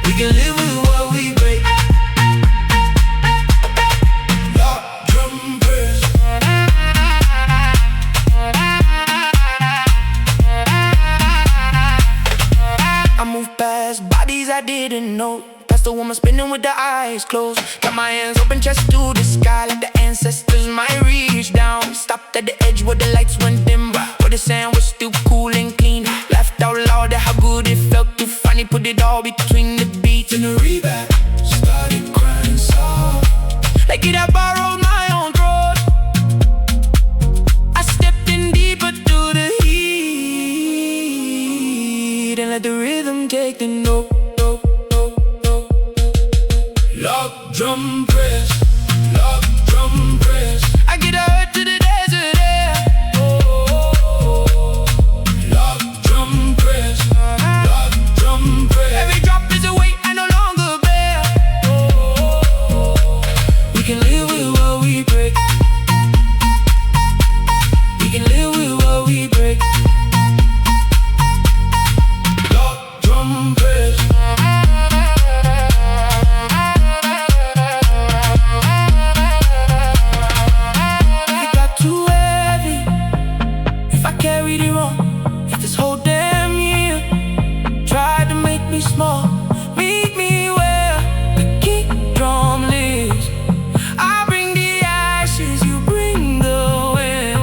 We can live with what we break. Lock, drum press. I moved past bodies I didn't know. Past the woman spinning with the eyes closed. Got my hands open, chest to the sky, like the ancestors might reach down. Stopped at the edge where the lights went dim, where the sand was still cool and clean. Laughed out loud at how good it felt to finally put it all between the beats. And the rebap started crying soft, like it had borrowed my own throat. I stepped in deeper through the heat and let the rhythm take the note. Lock, drum press, lock, drum press. I get hurt to the desert air. Oh. Lock, drum press, lock, drum press. Every drop is a weight I no longer bear. Oh. We can live with what we break. We can live with what we break. Lock, drum press. It got too heavy if I carried it wrong. If this whole damn year tried to make me small, meet me where the kick drum lives. I bring the ashes, you bring the wind.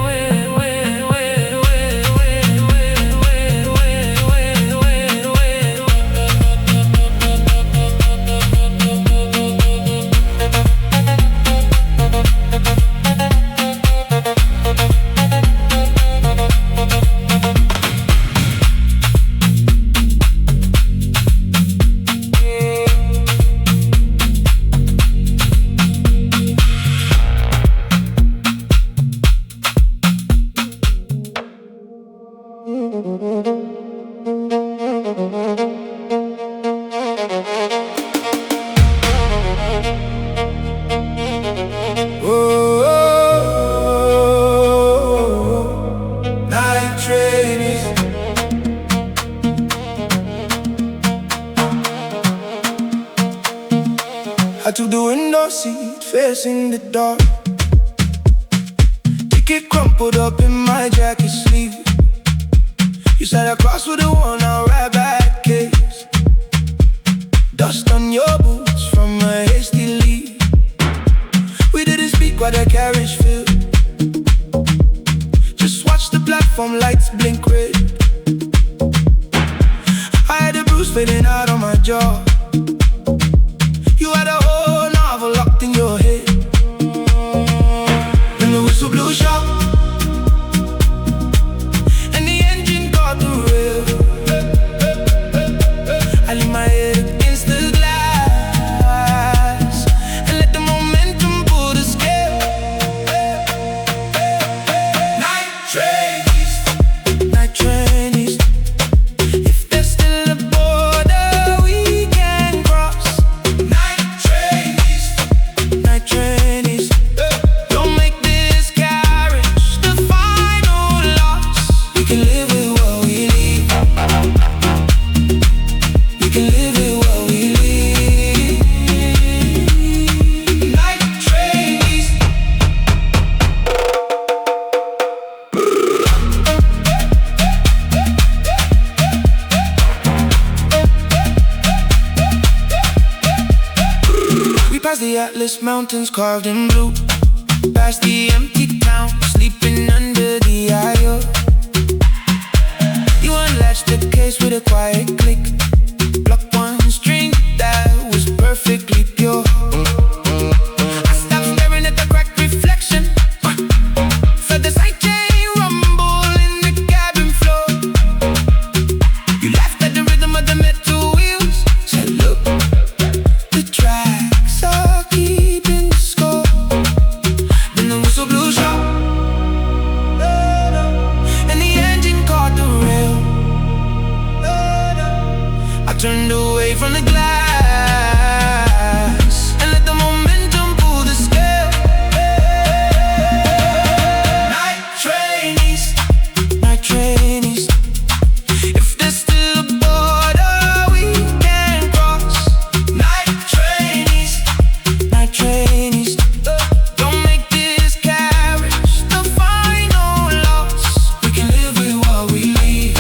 Night train. I took the window seat facing the dark. Ticket crumpled up in my jacket sleeve. You sat across with the one I right back case. Dust on your boots from a hasty leave. We didn't speak while the carriage filled. Just watch the platform lights blink red. I had a bruise fading out on my jaw. You had a whole novel locked in your head. When the whistle blew sharp and the engine caught the rail, I leaned my head against the glass and let the momentum pull the scale. Night train east, night train east. If there's still a border we can cross. Night train east, night train east. Don't make this carry the Atlas Mountains carved in blue. Past the empty town, sleeping under the eye. You unlatched the case with a quiet click. Pluck one string that was perfectly pure. I stopped staring at the cracked reflection. Felt the side chain rumble in the cabin floor. You laughed at the rhythm of the metal wheels. Said, look, the tracks are keeping score. Then the whistle blew sharp, and the engine caught the rail. I turned away from the glass and let the momentum pull the scale. Night train east, night train east. If there's still a border we can cross. Night train east, night train east. Don't make this carriage the final loss. We can live with what we leave.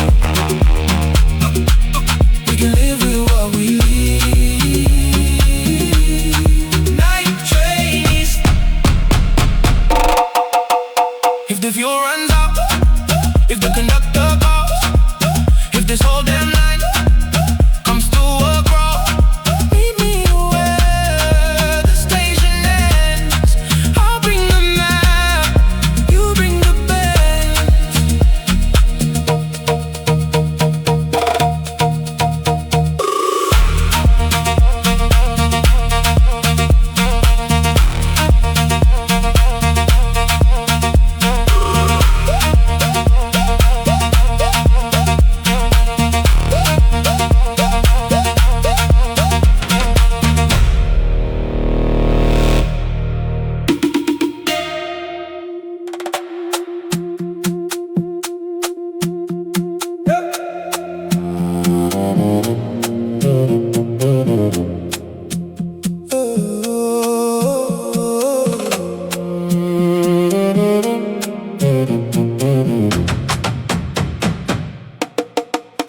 We can live with what we leave. Night train east. If the fuel runs out, if the conductor calls, if this whole damn line comes to a crawl, meet me where the station ends. I'll bring the map, you bring the band.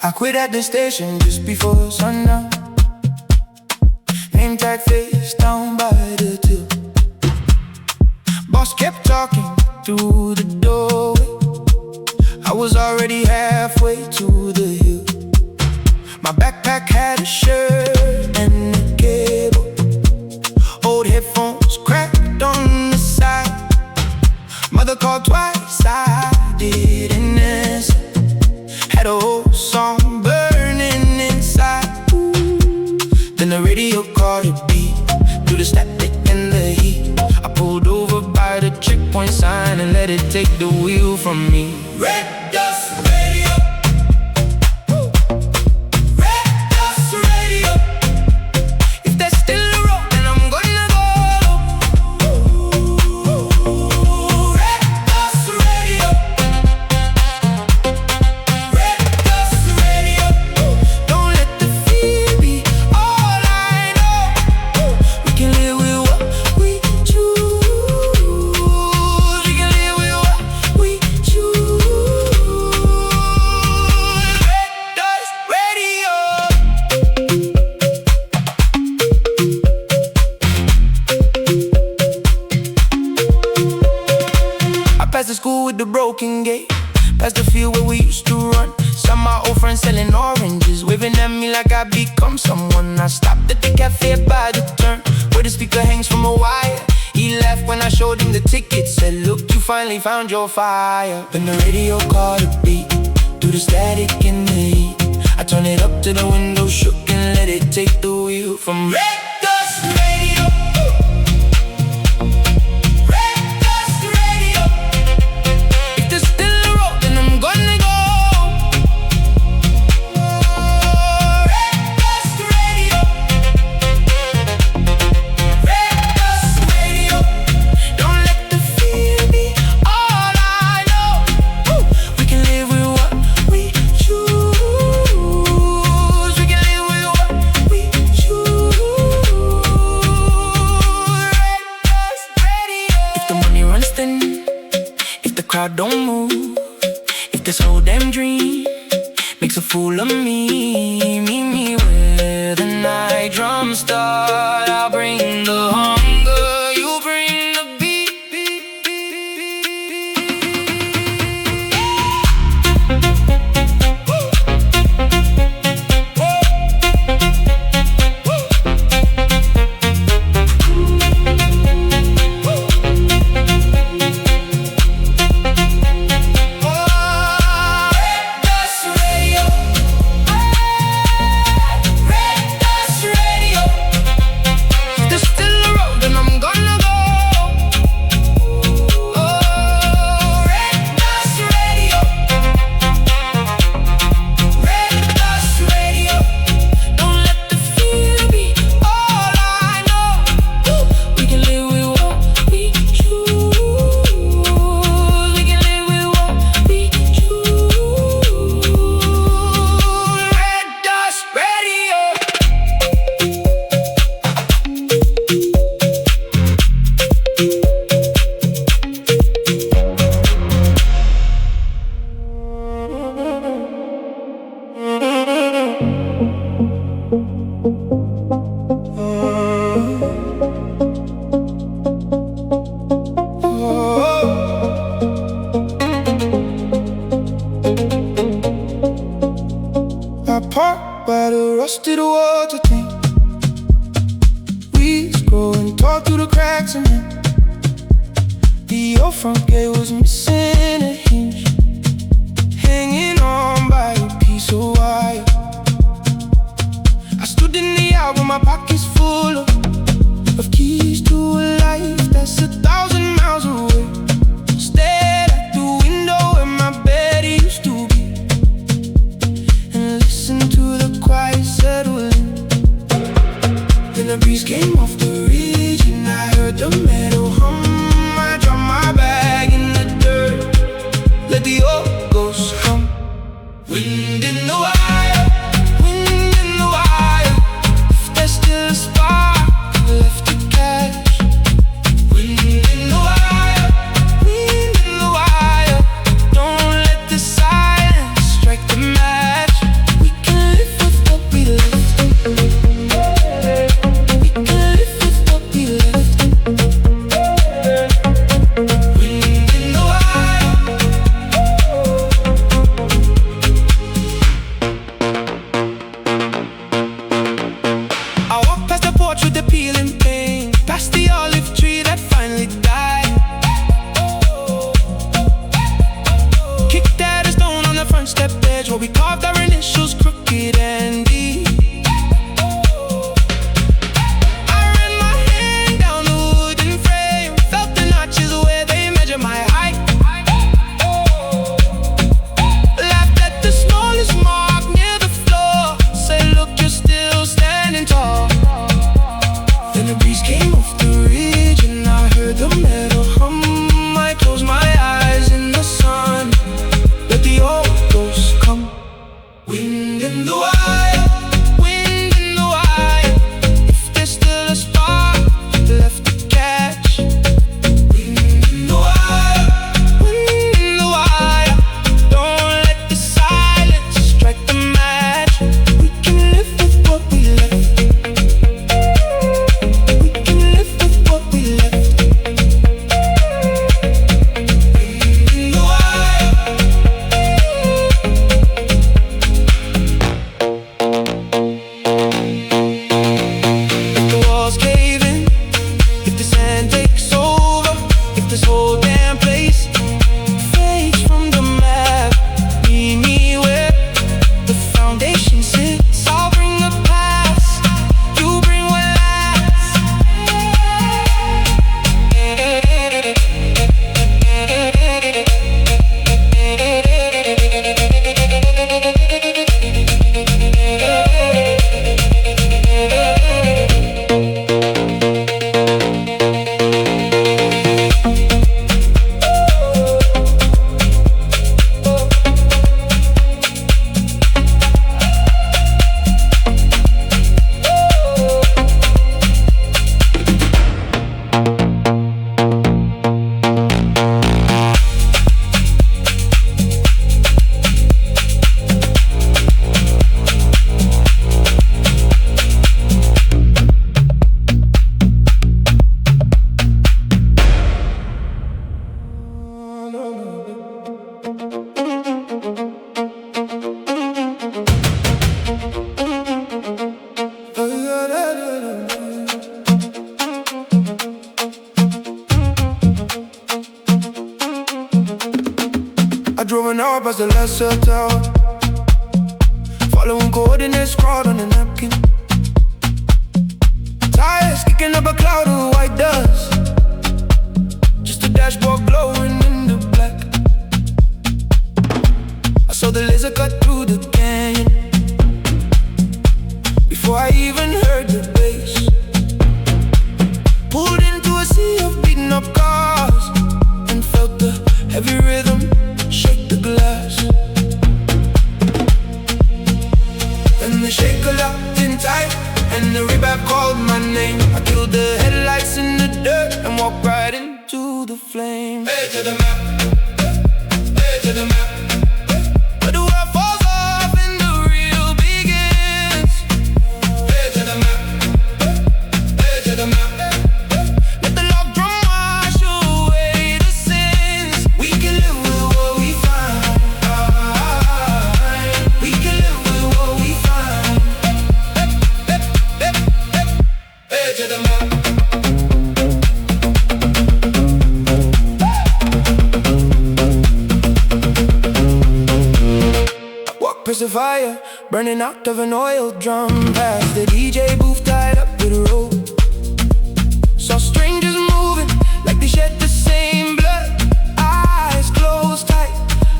I quit at the station just before sundown. Name tag face down by the till. Boss kept talking through the doorway. I was already halfway to the hill. My backpack had a shirt and a cable. Old headphones cracked on the side. Mother called twice, I didn't answer. Had a whole song burning inside. Then the radio caught a beat through the static and the heat. I pulled over by the checkpoint sign and let it take the wheel from me. Red Dust Radio. Red Dust Radio. If there's still a road, then I'm gonna go. Red Dust Radio. Red Dust Radio. Don't let the fear be all I know. We can live with what we choose. We can live with what we choose. Red Dust Radio. I passed the school with the broken gate, past the field where we used to run. Saw my old friends selling oranges, waving at me like I become someone. I stopped at the cafe by the turn, where the speaker hangs from a wire. He laughed when I showed him the ticket, said, look, you finally found your fire. Then the radio caught a beat through the static and the heat. I turned it up to the window, shook and let it take the wheel from Red Dust Radio. Red Dust Radio. If there's still a road, then I'm gonna go. Red Dust Radio. Red Dust Radio. Don't let the fear be all I know. We can live with what we choose. We can live with what we choose. Red Dust Radio. If the money runs thin, if the crowd don't move, if this whole damn dream makes a fool of me, meet me where the night drums start. I'll bring the hunger. rusted water tank. Weeds growing tall through the cracks, and then the old front gate was missing a hinge, hanging on by a piece of wire. I stood in the yard with my pockets full of keys to a life that's 1,000 miles away. Stared at the window where my bed used to be, and listened to the quiet settling. Then the breeze came off the ridge, and I heard the meadow hum. I dropped my bag in the dirt, let the old ghosts come. Wind in the wire, wind in the wire. If there's still a spark left to catch. Wind in the wire, wind in the wire. Don't let the silence strike the match. We can live with what we left. We can live with what we left. Wind in the wire. I walk past the porch with the peeling paint, past the olive tree that finally died. Kicked at a stone on the front step edge where we carved our initials crooked and deep. I ran my hand down the wooden frame, felt the notches where they measure my height. Laughed at the smallest mark near the floor, said look, you're still standing tall. Then the breeze came off the ridge, and I heard the meadow hum. I closed my eyes in the sun, let the old ghosts come. Wind in the wire, wind in the wire. If there's still a spark left to catch. Wind in the wire, wind in the wire. Don't let the silence strike the match. We can live with what we left. We can live with what we left. Wind in the wire. If the walls cave in, if the sand takes over, if this whole damn place fades from the map, meet me where the foundation sits. I'll bring the past, you bring what lasts. I drove an hour past the last cell tower, following coordinates scrawled on a napkin. Tires kicking up a cloud of white dust, just a dashboard glowing in the black. I saw the laser cut through the canyon before I even heard the bass. Pulled into a sea of beaten up cars and felt the heavy rhythm shake the glass. And the shaker locked in tight, and the reverb called my name. I killed the headlights in the dirt and walked right into the flame. Hey to the map, hey to the map. Where the world falls off and the real begins. Hey to the map, hey to the map. Let the log drum wash away the sins. We can live with what we find. We can live with what we find. is the fire burning out of an oil drum. Past the DJ booth tied up with a rope. Saw strangers moving like they shed the same blood. Eyes closed tight,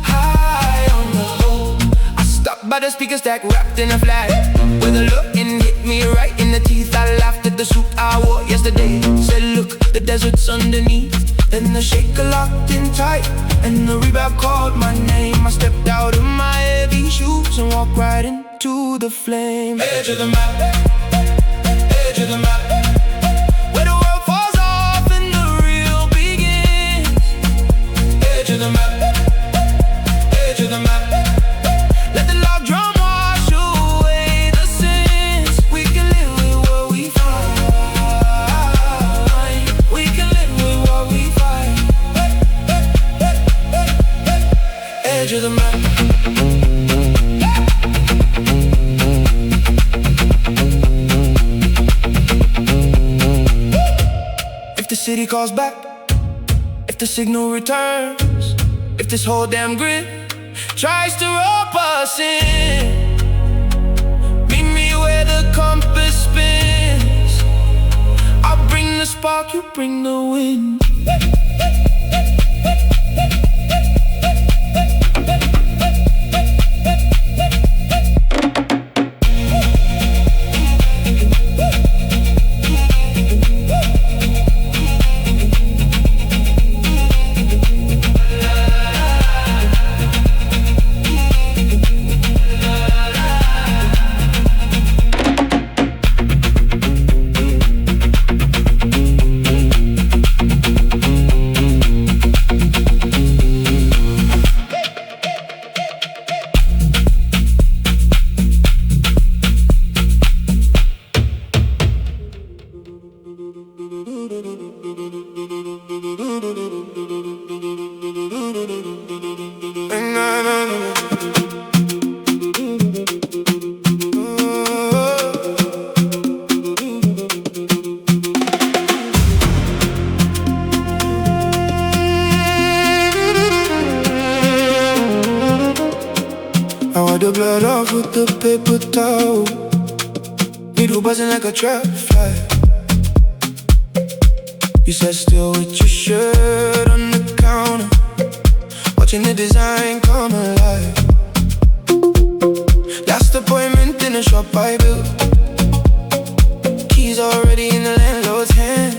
high on the road. I stopped by the speaker stack wrapped in a flag. With a look and hit me right in the teeth. I laughed at the suit I wore yesterday. Said look, the desert's underneath. Then the shaker locked in tight and the reverb called my name. I stepped out of my heavy shoes and walked right into the flame. Edge of the map, edge of the map, where the world falls off and the real begins. Edge of the map, edge of the map. Let the log drum wash away the sins. We can live with what we find. We can live with what we find. Edge of the map. If the city calls back, if the signal returns, if this whole damn grid tries to rope us in, meet me where the compass spins. I'll bring the spark, you bring the wind. The blood off with the paper towel. Needle buzzing like a trap fire. You sat still with your shirt on the counter, watching the design come alive. Last appointment in a shop I built. Keys already in the landlord's hand.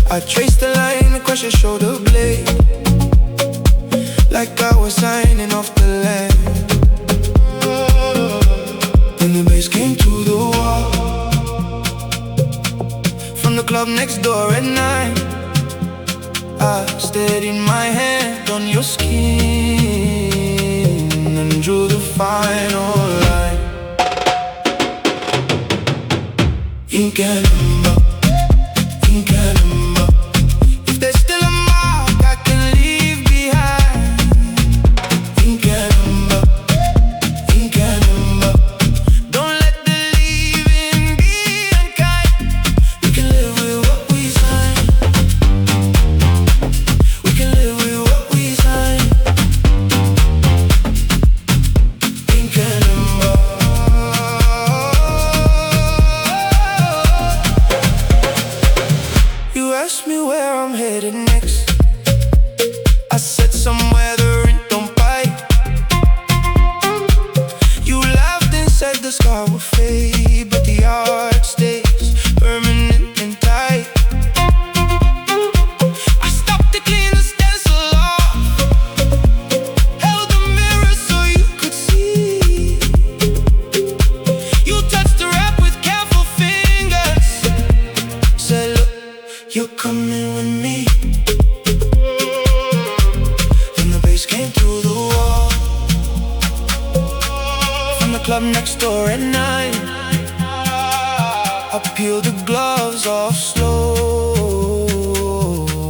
I traced the line across your shoulder blade, like I was signing off the land. Then the bass came to the wall from the club next door at 9. I steadied my hand on your skin and drew the final line. Ink and ember, ink and ember. If there's still a mark I can leave behind. Ink and ember, ink and ember. Don't let the leaving be unkind. We can live with what we sign. We can live with what we sign. Ink and ember. You asked me where I'm headed next. I said somewhere the rent don't bite. You laughed and said the scar will fade, but the art stays permanent and tight. I stopped to clean the stencil off, held the mirror so you could see. You touched the wrap with careful fingers, said look, you're coming with me. Then the bass came through the wall from the club next door at 9. I peeled the gloves off slow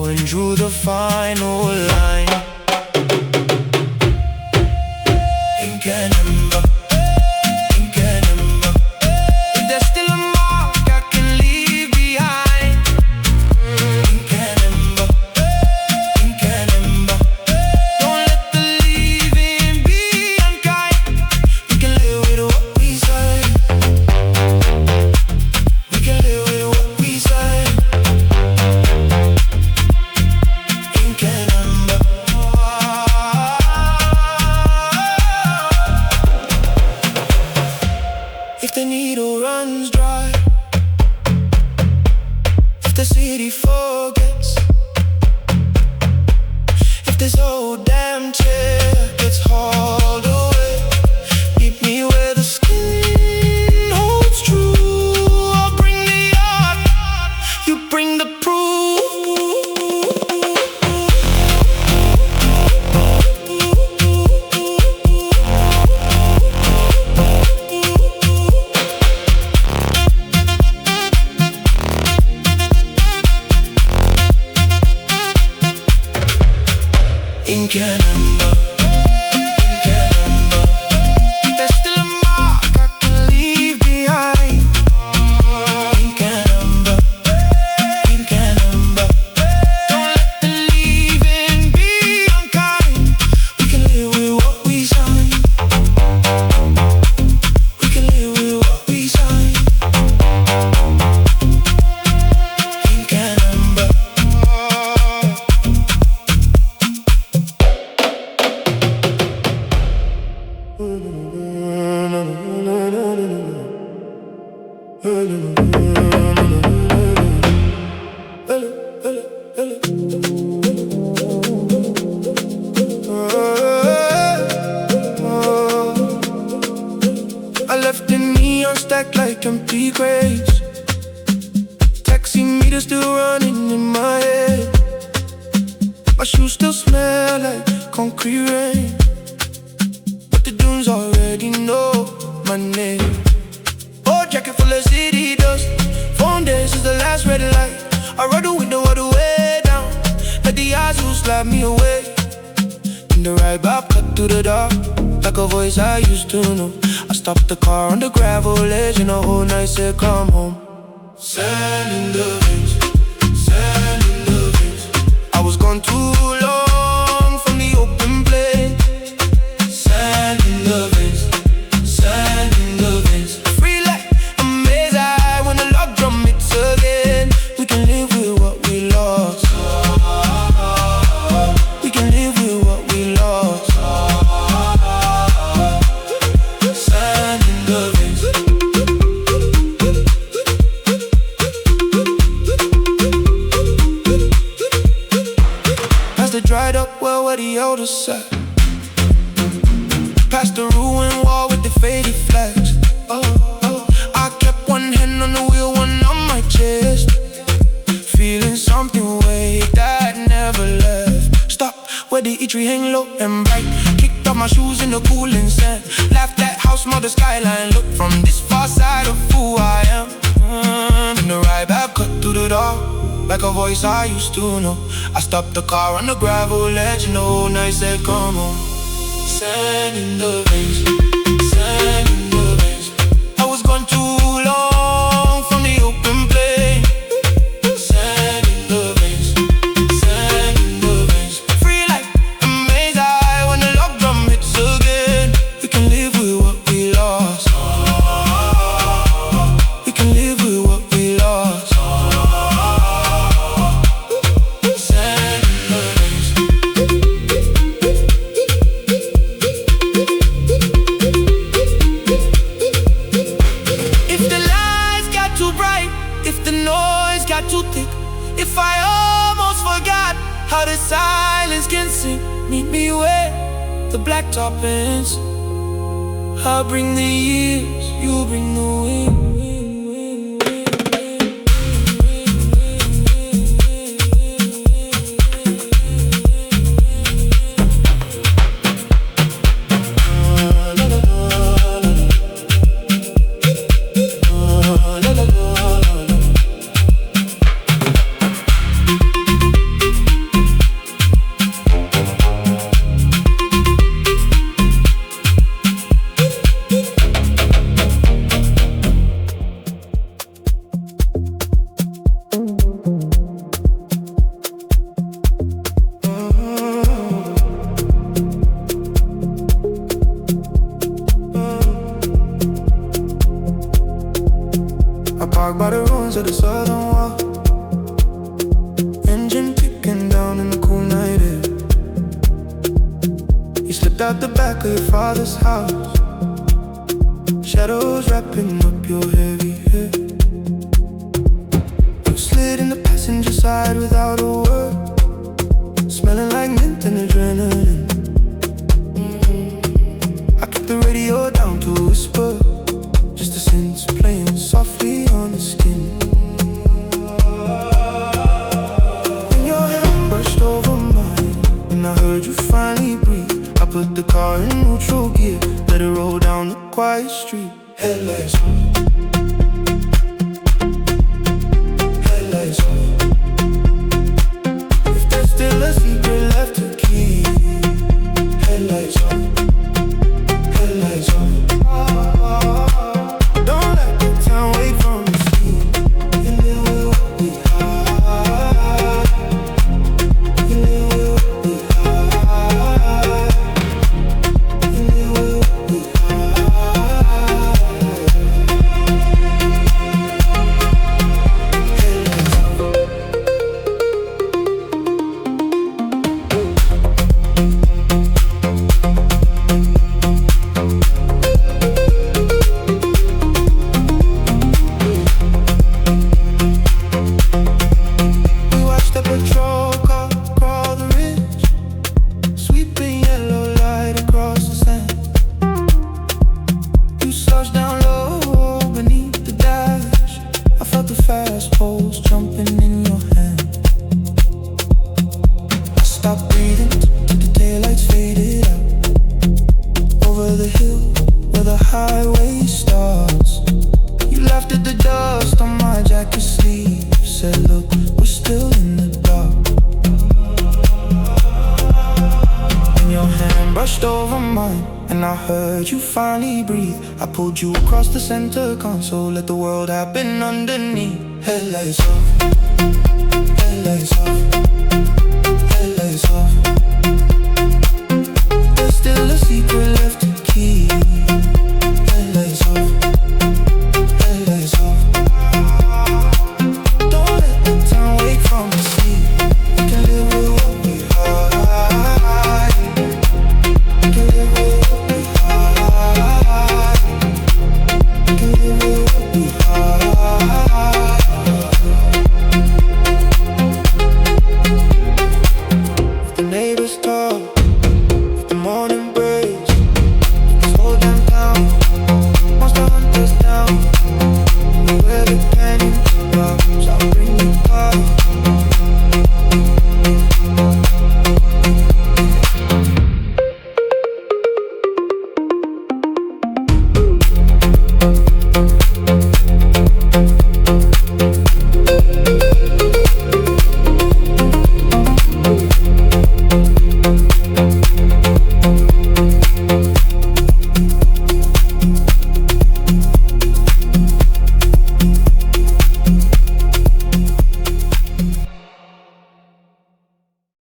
and drew the final line. Ink and ember, ink and ember. If there's still a mark I can leave behind. Ink and ember, ink and ember. Don't let the leaving be This old damn chair gets hauled away. Meet me where the skin holds true. I'll bring the art, you bring the proof. Ink and amber, ink and amber. There's still a mark I can leave behind. Ink and amber, ink and amber. Don't let the leaving be unkind. We can live with what we sign. We can live with what we sign. Ink and amber. I left the neon stacked like empty crates. Taxi meter still running in my head. My shoes still smell like concrete rain. But the dunes already know my name. Old jacket full of city dust. Phone days is the last red light. I roll the window all the way down. Let the eyes will slap me away. In the ride back cut through the dark, like a voice I used to know. I stopped the car on the gravel edge and the whole night said come home. Sand in the veins, sand in the veins. I was gone too long from the open plain. Sand in the veins, sand in the veins. Free like a maze eye when the log drum hits again. We can live with what we lost. We can live with what we lost. Sand in the veins. Past the dried up well where the elders sat. Past the ruined wall with the faded flags. I kept one hand on the wheel, one on my chest. Feeling something way that never left. Stop where the eatery hang low and bright. Kicked off my shoes in the cooling sand. Laughed at how small the skyline looked from this far side of who I am. And the ride back cut through the dark, like a voice I used to know. I stopped the car on the gravel ledge and the whole night said come home. Sand in the veins, sand in the veins. I was gone too long from the open plain. Sand in the veins, sand in the veins. Free like a maze eye when the log drum hits again. We can live with what we lost. We can live with what we lost. Sand in the veins. If the lights got too bright, if the noise got too thick, if I almost forgot how the silence can sing, meet me where the blacktop ends. I'll bring the years, you bring the wind. Parked by the ruins of the southern wall. Engine ticking down in the cool night air. You slipped out the back of your father's house, shadows wrapping up your heavy hair. You slid in the passenger side without a word. smelling like mint and adrenaline. I kept the radio down to a whisper, just the synths playing softly on the skin. And your hand brushed over mine, and I heard you finally breathe. I put the car in neutral gear, let it roll down the quiet street. Headlights on, headlights on. If there's still a secret left to keep, headlights on, headlights on. Don't let the town wait from the sea. You live with what we hide. You live with what we hide. You live with what we patrol car crawl the ridge, sweeping yellow light across the sand. You slouched down low beneath the dash. I felt the fast pulse jumping in your hand. I stopped breathing till the daylights faded out. Over the hill where the highway starts, you laughed at the dust on my jacket sleeve. Said, look, we're still in the dark. And your hand brushed over mine, and I heard you finally breathe. I pulled you across the center console, let the world happen underneath. Headlights off, headlights off, headlights off.